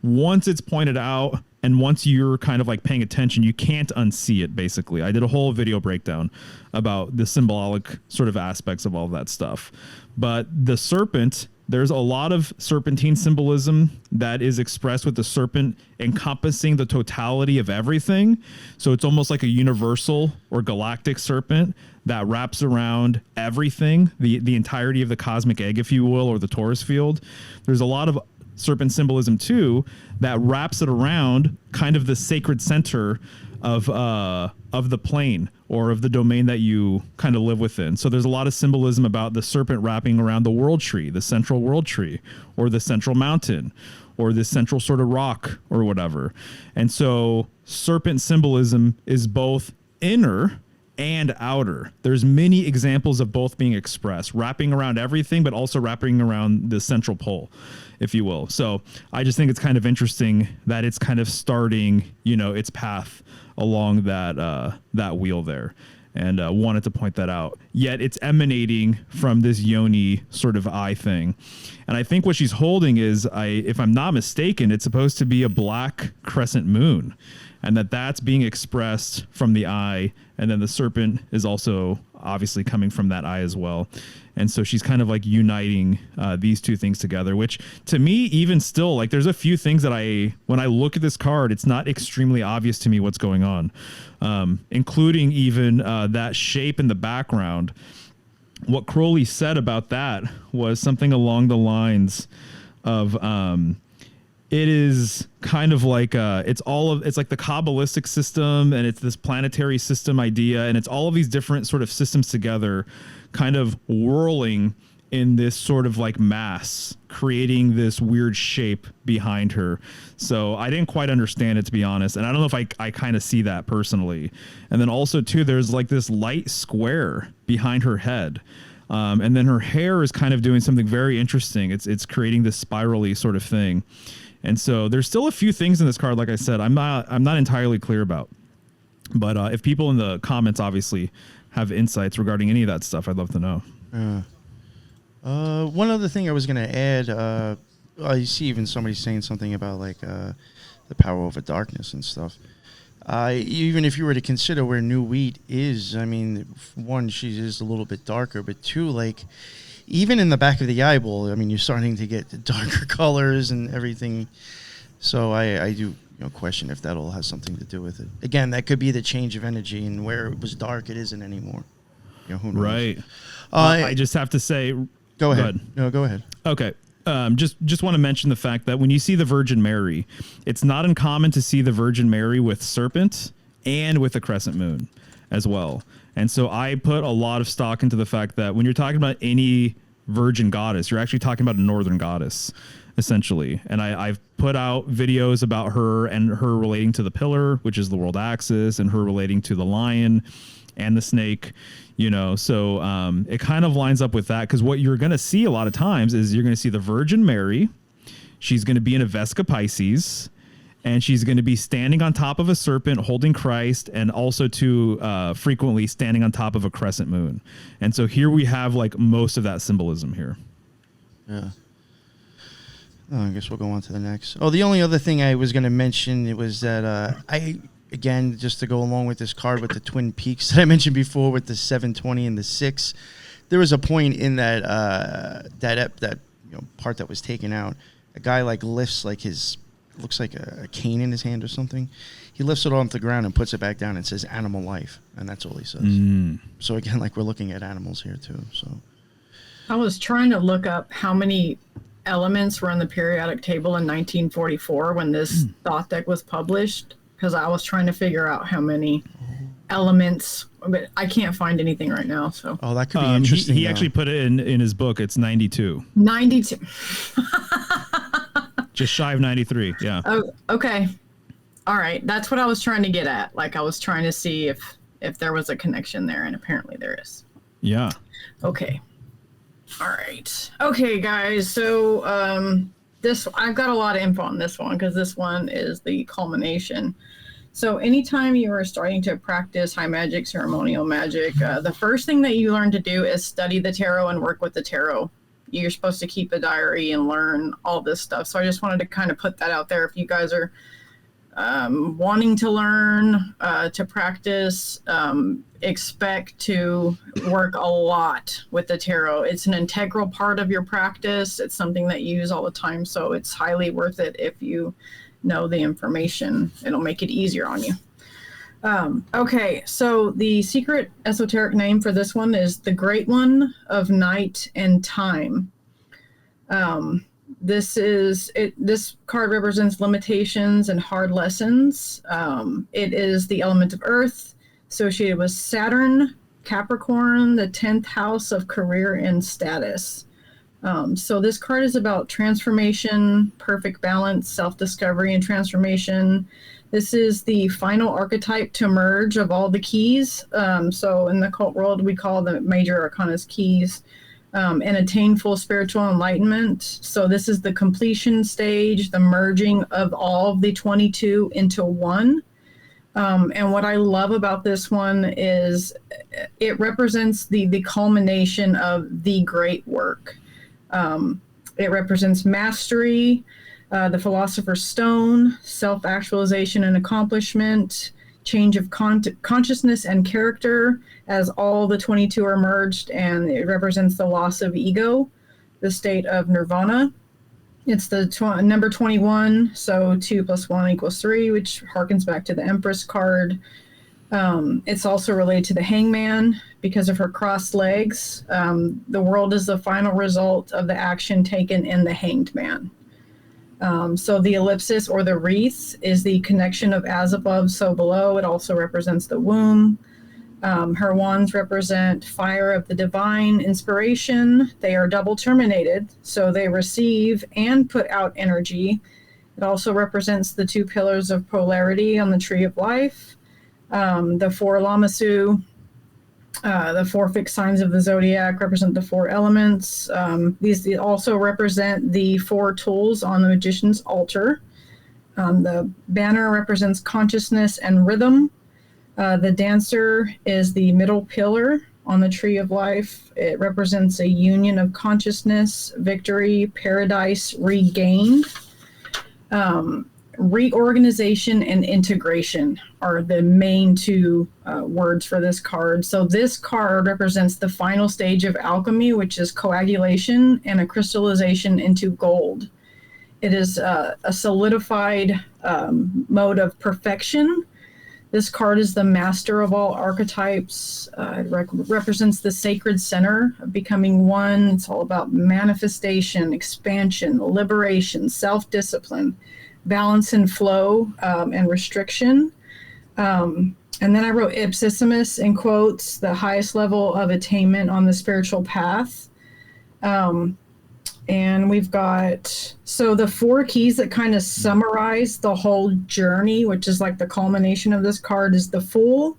[SPEAKER 4] once it's pointed out and once you're kind of like paying attention, you can't unsee it, basically. I did a whole video breakdown about the symbolic sort of aspects of all of that stuff. But the serpent, there's a lot of serpentine symbolism that is expressed with the serpent encompassing the totality of everything. So it's almost like a universal or galactic serpent that wraps around everything, the entirety of the cosmic egg, if you will, or the Taurus field. There's a lot of serpent symbolism too, that wraps it around kind of the sacred center of the plane or of the domain that you kind of live within. So there's a lot of symbolism about the serpent wrapping around the world tree, the central world tree, or the central mountain, or this central sort of rock or whatever. And so serpent symbolism is both inner and outer. There's many examples of both being expressed, wrapping around everything, but also wrapping around the central pole, if you will. So I just think it's kind of interesting that it's kind of starting, its path along that wheel there, and wanted to point that out. Yet it's emanating from this yoni sort of eye thing. And I think what she's holding is, if I'm not mistaken, it's supposed to be a black crescent moon, and that's being expressed from the eye. And then the serpent is also obviously coming from that eye as well. And so she's kind of like uniting these two things together, which to me, even still, like there's a few things that when I look at this card, it's not extremely obvious to me what's going on, including even that shape in the background. What Crowley said about that was something along the lines of, it is kind of like it's like the Kabbalistic system, and it's this planetary system idea, and it's all of these different sort of systems together, kind of whirling in this sort of like mass, creating this weird shape behind her. So I didn't quite understand it, to be honest, and I don't know if I kind of see that personally. And then also too, there's like this light square behind her head. And then her hair is kind of doing something very interesting. It's creating this spirally sort of thing. And so there's still a few things in this card, like I said, I'm not entirely clear about. But if people in the comments obviously have insights regarding any of that stuff, I'd love to know.
[SPEAKER 2] One other thing I was going to add, I see even somebody saying something about like the power over darkness and stuff. Even if you were to consider where Nuit is, I mean, one, she is a little bit darker, but two, like, even in the back of the eyeball, I mean, you're starting to get the darker colors and everything. So I do question if that all has something to do with it. Again, that could be the change of energy, and where it was dark, it isn't anymore. Who knows?
[SPEAKER 4] Right. I just have to say...
[SPEAKER 2] Go ahead. No, go ahead.
[SPEAKER 4] Okay. Just want to mention the fact that when you see the Virgin Mary, it's not uncommon to see the Virgin Mary with serpent and with a crescent moon as well. And so I put a lot of stock into the fact that when you're talking about any virgin goddess, you're actually talking about a northern goddess, essentially. And I've put out videos about her and her relating to the pillar, which is the world axis, and her relating to the lion and the snake, so it kind of lines up with that, because what you're going to see a lot of times is you're going to see the Virgin Mary. She's going to be in a Vesca Pisces, and she's going to be standing on top of a serpent holding Christ, and also frequently standing on top of a crescent moon. And so here we have like most of that symbolism here.
[SPEAKER 2] Yeah. Oh, I guess we'll go on to the next. Oh, the only other thing I was going to mention, it was that again, just to go along with this card with the Twin Peaks that I mentioned before with the 720 and the 6, there was a point in that part that was taken out. A guy like lifts like looks like a cane in his hand or something. He lifts it off the ground and puts it back down and says animal life, and that's all he says. So again, like, we're looking at animals here too. So
[SPEAKER 3] I was trying to look up how many elements were in the periodic table in 1944 when this Thoth deck was published, because I was trying to figure out how many elements, but I can't find anything right now. So
[SPEAKER 2] that could be interesting.
[SPEAKER 4] He actually put it in his book. It's 92.
[SPEAKER 3] 92.
[SPEAKER 4] Just shy of 93. Yeah.
[SPEAKER 3] Oh, okay. All right. That's what I was trying to get at. Like, I was trying to see if there was a connection there, and apparently there is.
[SPEAKER 4] Yeah.
[SPEAKER 3] Okay. All right. Okay, guys. So I've got a lot of info on this one, because this one is the culmination. So anytime you are starting to practice high magic, ceremonial magic, the first thing that you learn to do is study the tarot and work with the tarot. You're supposed to keep a diary and learn all this stuff. So I just wanted to kind of put that out there. If you guys are wanting to learn, to practice, expect to work a lot with the tarot. It's an integral part of your practice. It's something that you use all the time. So it's highly worth it if you know the information. It'll make it easier on you. Okay, so the secret esoteric name for this one is the Great One of Night and Time. This card represents limitations and hard lessons. It is the element of Earth, associated with Saturn, Capricorn, the 10th house of career and status. So this card is about transformation, perfect balance, self-discovery, and transformation. This is the final archetype to merge of all the keys. So in the occult world, we call the major arcanas keys, and attain full spiritual enlightenment. So this is the completion stage, the merging of all of the 22 into one. And what I love about this one is it represents the culmination of the great work. It represents mastery, the Philosopher's Stone, self-actualization and accomplishment, change of consciousness and character, as all the 22 are merged, and it represents the loss of ego, the state of nirvana. It's the number 21, so 2 + 1 = 3, which harkens back to the Empress card. It's also related to the Hangman because of her crossed legs. The world is the final result of the action taken in the Hanged Man. So the ellipsis or the wreath is the connection of as above, so below. It also represents the womb. Her wands represent fire of the divine inspiration. They are double terminated, so they receive and put out energy. It also represents the 2 pillars of polarity on the tree of life. The 4 Lamasu, the 4 fixed signs of the Zodiac represent the 4 elements. These also represent the 4 tools on the magician's altar. The banner represents consciousness and rhythm. The dancer is the middle pillar on the tree of life. It represents a union of consciousness, victory, paradise regained. Reorganization and integration are the main 2 words for this card. So this card represents the final stage of alchemy, which is coagulation and a crystallization into gold. It is a solidified mode of perfection. This card is the master of all archetypes. It represents the sacred center of becoming one. It's all about manifestation, expansion, liberation, self-discipline, balance and flow, and restriction. And then I wrote ipsissimus in quotes, the highest level of attainment on the spiritual path. And we've got, so the 4 keys that kind of summarize the whole journey, which is like the culmination of this card, is the Fool,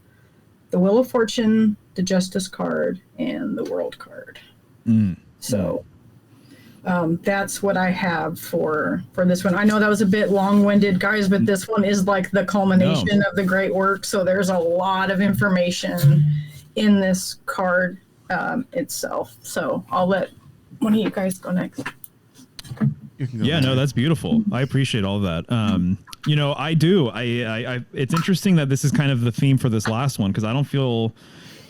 [SPEAKER 3] the Wheel of Fortune, the Justice card, and the World card. So that's what I have for this one. I know that was a bit long-winded, guys, but this one is like the culmination of the great work. So there's a lot of information in this card itself. So I'll let one of you guys go next.
[SPEAKER 4] Yeah, no, that's beautiful. I appreciate all of that. You know, I do. I it's interesting that this is kind of the theme for this last one, because I don't feel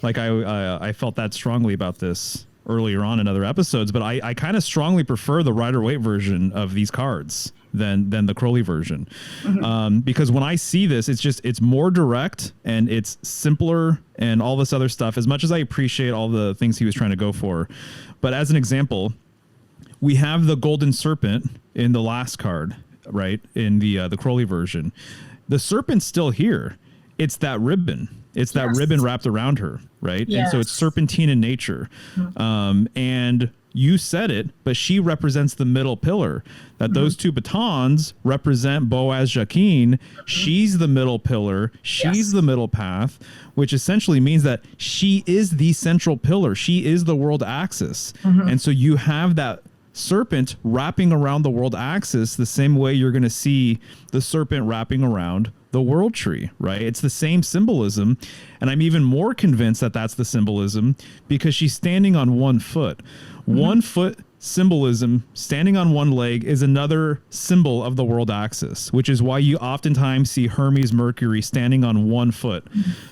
[SPEAKER 4] like I felt that strongly about this earlier on in other episodes, but I kind of strongly prefer the Rider-Waite version of these cards than the Crowley version. Because when I see this, it's more direct and it's simpler and all this other stuff, as much as I appreciate all the things he was trying to go for. But as an example, we have the Golden Serpent in the last card, right? In the Crowley version. The serpent's still here. It's that ribbon. It's that ribbon wrapped around her, right?
[SPEAKER 3] Yes.
[SPEAKER 4] And so it's serpentine in nature. And you said it, but she represents the middle pillar. That those 2 batons represent Boaz Jachin. She's the middle pillar. She's the middle path, which essentially means that she is the central pillar. She is the world axis. And so you have that serpent wrapping around the world axis the same way you're going to see the serpent wrapping around the world tree, right? It's the same symbolism. And I'm even more convinced that that's the symbolism because she's standing on 1 foot. 1 foot symbolism, standing on 1 leg, is another symbol of the world axis, which is why you oftentimes see Hermes Mercury standing on 1 foot.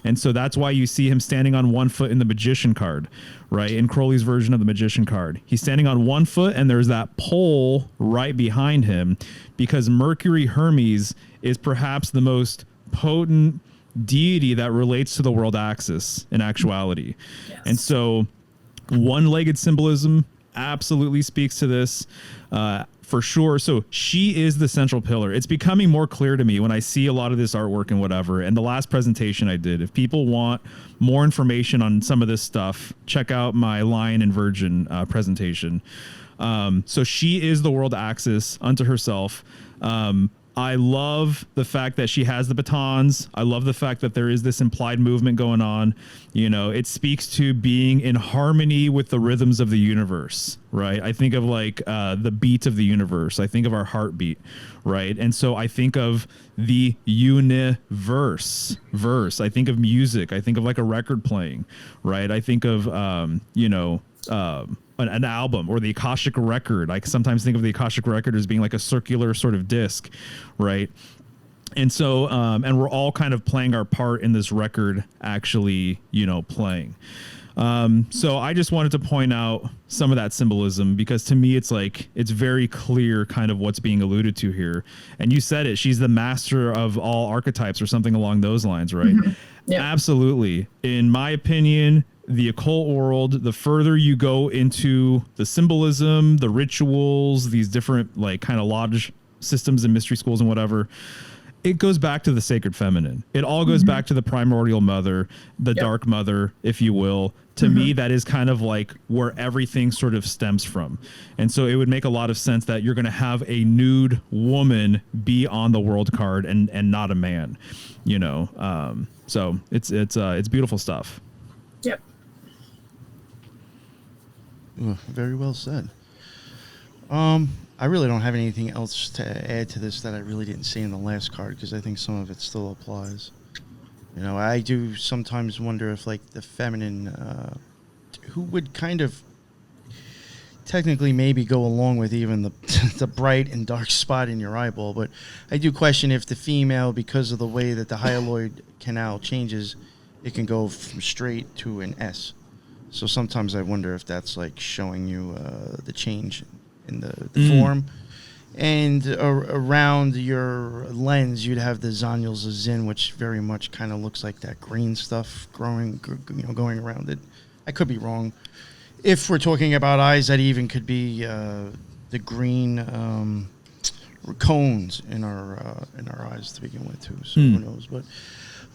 [SPEAKER 4] And so that's why you see him standing on 1 foot in the Magician card, right? In Crowley's version of the Magician card. He's standing on 1 foot and there's that pole right behind him because Mercury Hermes is perhaps the most potent deity that relates to the world axis in actuality. And so 1-legged symbolism, absolutely speaks to this. For sure. So she is the central pillar. It's becoming more clear to me when I see a lot of this artwork and whatever. And the last presentation I did, if people want more information on some of this stuff, check out my Lion and Virgin presentation. So she is the world axis unto herself. I love the fact that she has the batons. I love the fact that there is this implied movement going on. You know, it speaks to being in harmony with the rhythms of the universe, right? I think of like the beat of the universe. I think of our heartbeat, right? And so I think of the universe verse. I think of music. I think of like a record playing, right? I think of, an album or the Akashic record. I sometimes think of the Akashic record as being like a circular sort of disc, right? And so, and we're all kind of playing our part in this record actually, playing. So I just wanted to point out some of that symbolism because to me, it's like, it's very clear kind of what's being alluded to here. And you said it, she's the master of all archetypes or something along those lines, right? Mm-hmm. Yeah. Absolutely. In my opinion, the occult world, the further you go into the symbolism, the rituals, these different like kind of lodge systems and mystery schools and whatever, it goes back to the sacred feminine. It all goes back to the primordial mother, the dark mother, if you will. To me, that is kind of like where everything sort of stems from. And so it would make a lot of sense that you're going to have a nude woman be on the world card and not a man, so it's beautiful stuff.
[SPEAKER 3] Yep.
[SPEAKER 2] Very well said. I really don't have anything else to add to this that I really didn't see in the last card because I think some of it still applies. I do sometimes wonder if like the feminine, who would kind of technically maybe go along with even the bright and dark spot in your eyeball, but I do question if the female, because of the way that the hyaloid canal changes, it can go from straight to an S. So sometimes I wonder if that's like showing you the change in the form. And around your lens, you'd have the Zanyal Zin, which very much kind of looks like that green stuff going around it. I could be wrong. If we're talking about eyes, that even could be the green cones in our eyes to begin with too. So who knows? But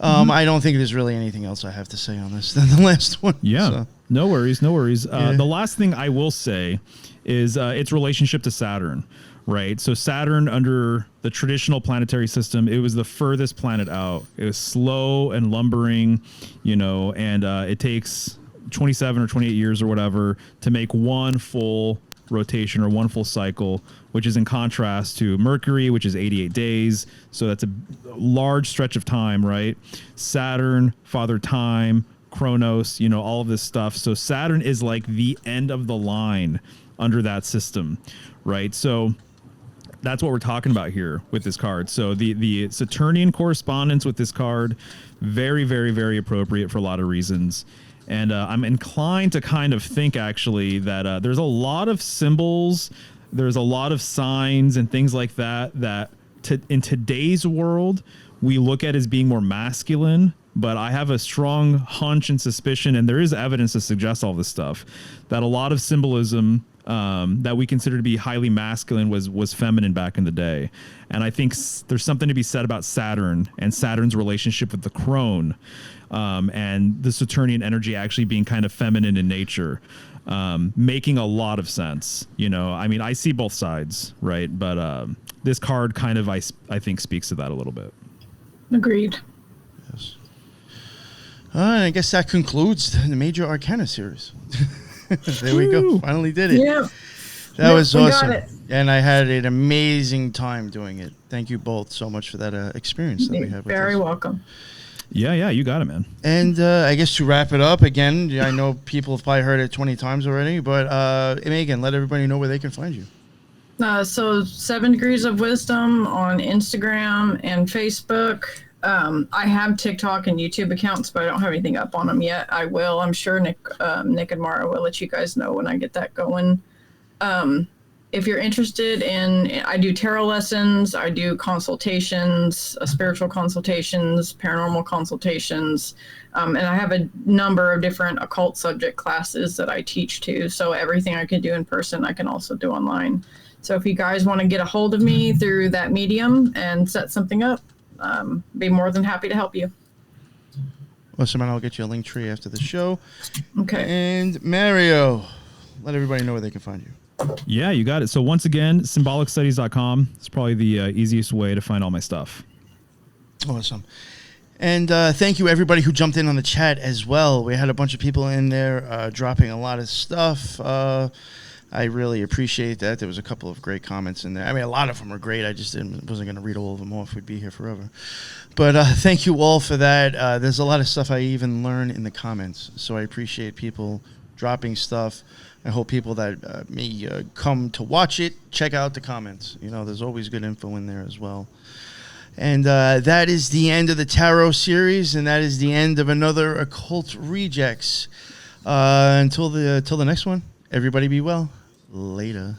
[SPEAKER 2] I don't think there's really anything else I have to say on this than the last one.
[SPEAKER 4] Yeah,
[SPEAKER 2] so.
[SPEAKER 4] No worries. The last thing I will say is its relationship to Saturn, right? So Saturn, under the traditional planetary system, it was the furthest planet out. It was slow and lumbering, and it takes 27 or 28 years or whatever to make one full rotation or one full cycle, which is in contrast to Mercury, which is 88 days. So that's a large stretch of time, right? Saturn, Father Time, Kronos, all of this stuff. So Saturn is like the end of the line under that system, right? So that's what we're talking about here with this card. So the Saturnian correspondence with this card, very, very, very appropriate for a lot of reasons. And I'm inclined to kind of think actually that there's a lot of symbols, there's a lot of signs and things like that in today's world we look at as being more masculine. But I have a strong hunch and suspicion, and there is evidence to suggest all this stuff, that a lot of symbolism that we consider to be highly masculine was feminine back in the day. And I think there's something to be said about Saturn and Saturn's relationship with the crone, and the Saturnian energy actually being kind of feminine in nature, making a lot of sense. I see both sides, right? But this card kind of, I think, speaks to that a little bit.
[SPEAKER 3] Agreed.
[SPEAKER 2] Yes. I guess that concludes the Major Arcana series. There we go. Finally did it.
[SPEAKER 3] Yeah.
[SPEAKER 2] That was awesome. And I had an amazing time doing it. Thank you both so much for that experience that we had with
[SPEAKER 3] Very
[SPEAKER 2] us.
[SPEAKER 3] welcome.
[SPEAKER 4] Yeah, you got it, man.
[SPEAKER 2] And I guess to wrap it up, again, I know people have probably heard it 20 times already, but Megan, let everybody know where they can find you.
[SPEAKER 3] So 7 Degrees of Wisdom on Instagram and Facebook. I have TikTok and YouTube accounts, but I don't have anything up on them yet. I will. I'm sure Nick and Mara will let you guys know when I get that going. if you're interested in, I do tarot lessons, I do consultations, spiritual consultations, paranormal consultations, and I have a number of different occult subject classes that I teach too. So everything I can do in person, I can also do online. So if you guys want to get a hold of me through that medium and set something up, be more than happy to help you.
[SPEAKER 2] Awesome, and I'll get you a link tree after the show.
[SPEAKER 3] Okay.
[SPEAKER 2] And Mario, let everybody know where they can find you.
[SPEAKER 4] Yeah, you got it. So once again, symbolicstudies.com. It's probably the easiest way to find all my stuff.
[SPEAKER 2] Awesome. And thank you, everybody who jumped in on the chat as well. We had a bunch of people in there dropping a lot of stuff. I really appreciate that. There was a couple of great comments in there. I mean, a lot of them were great. I just wasn't going to read all of them off. We'd be here forever. But thank you all for that. There's a lot of stuff I even learn in the comments. So I appreciate people dropping stuff. I hope people that may come to watch it, check out the comments. You know, there's always good info in there as well. And that is the end of the Tarot series, and that is the end of another Occult Rejects. Until the next one, everybody be well. Later.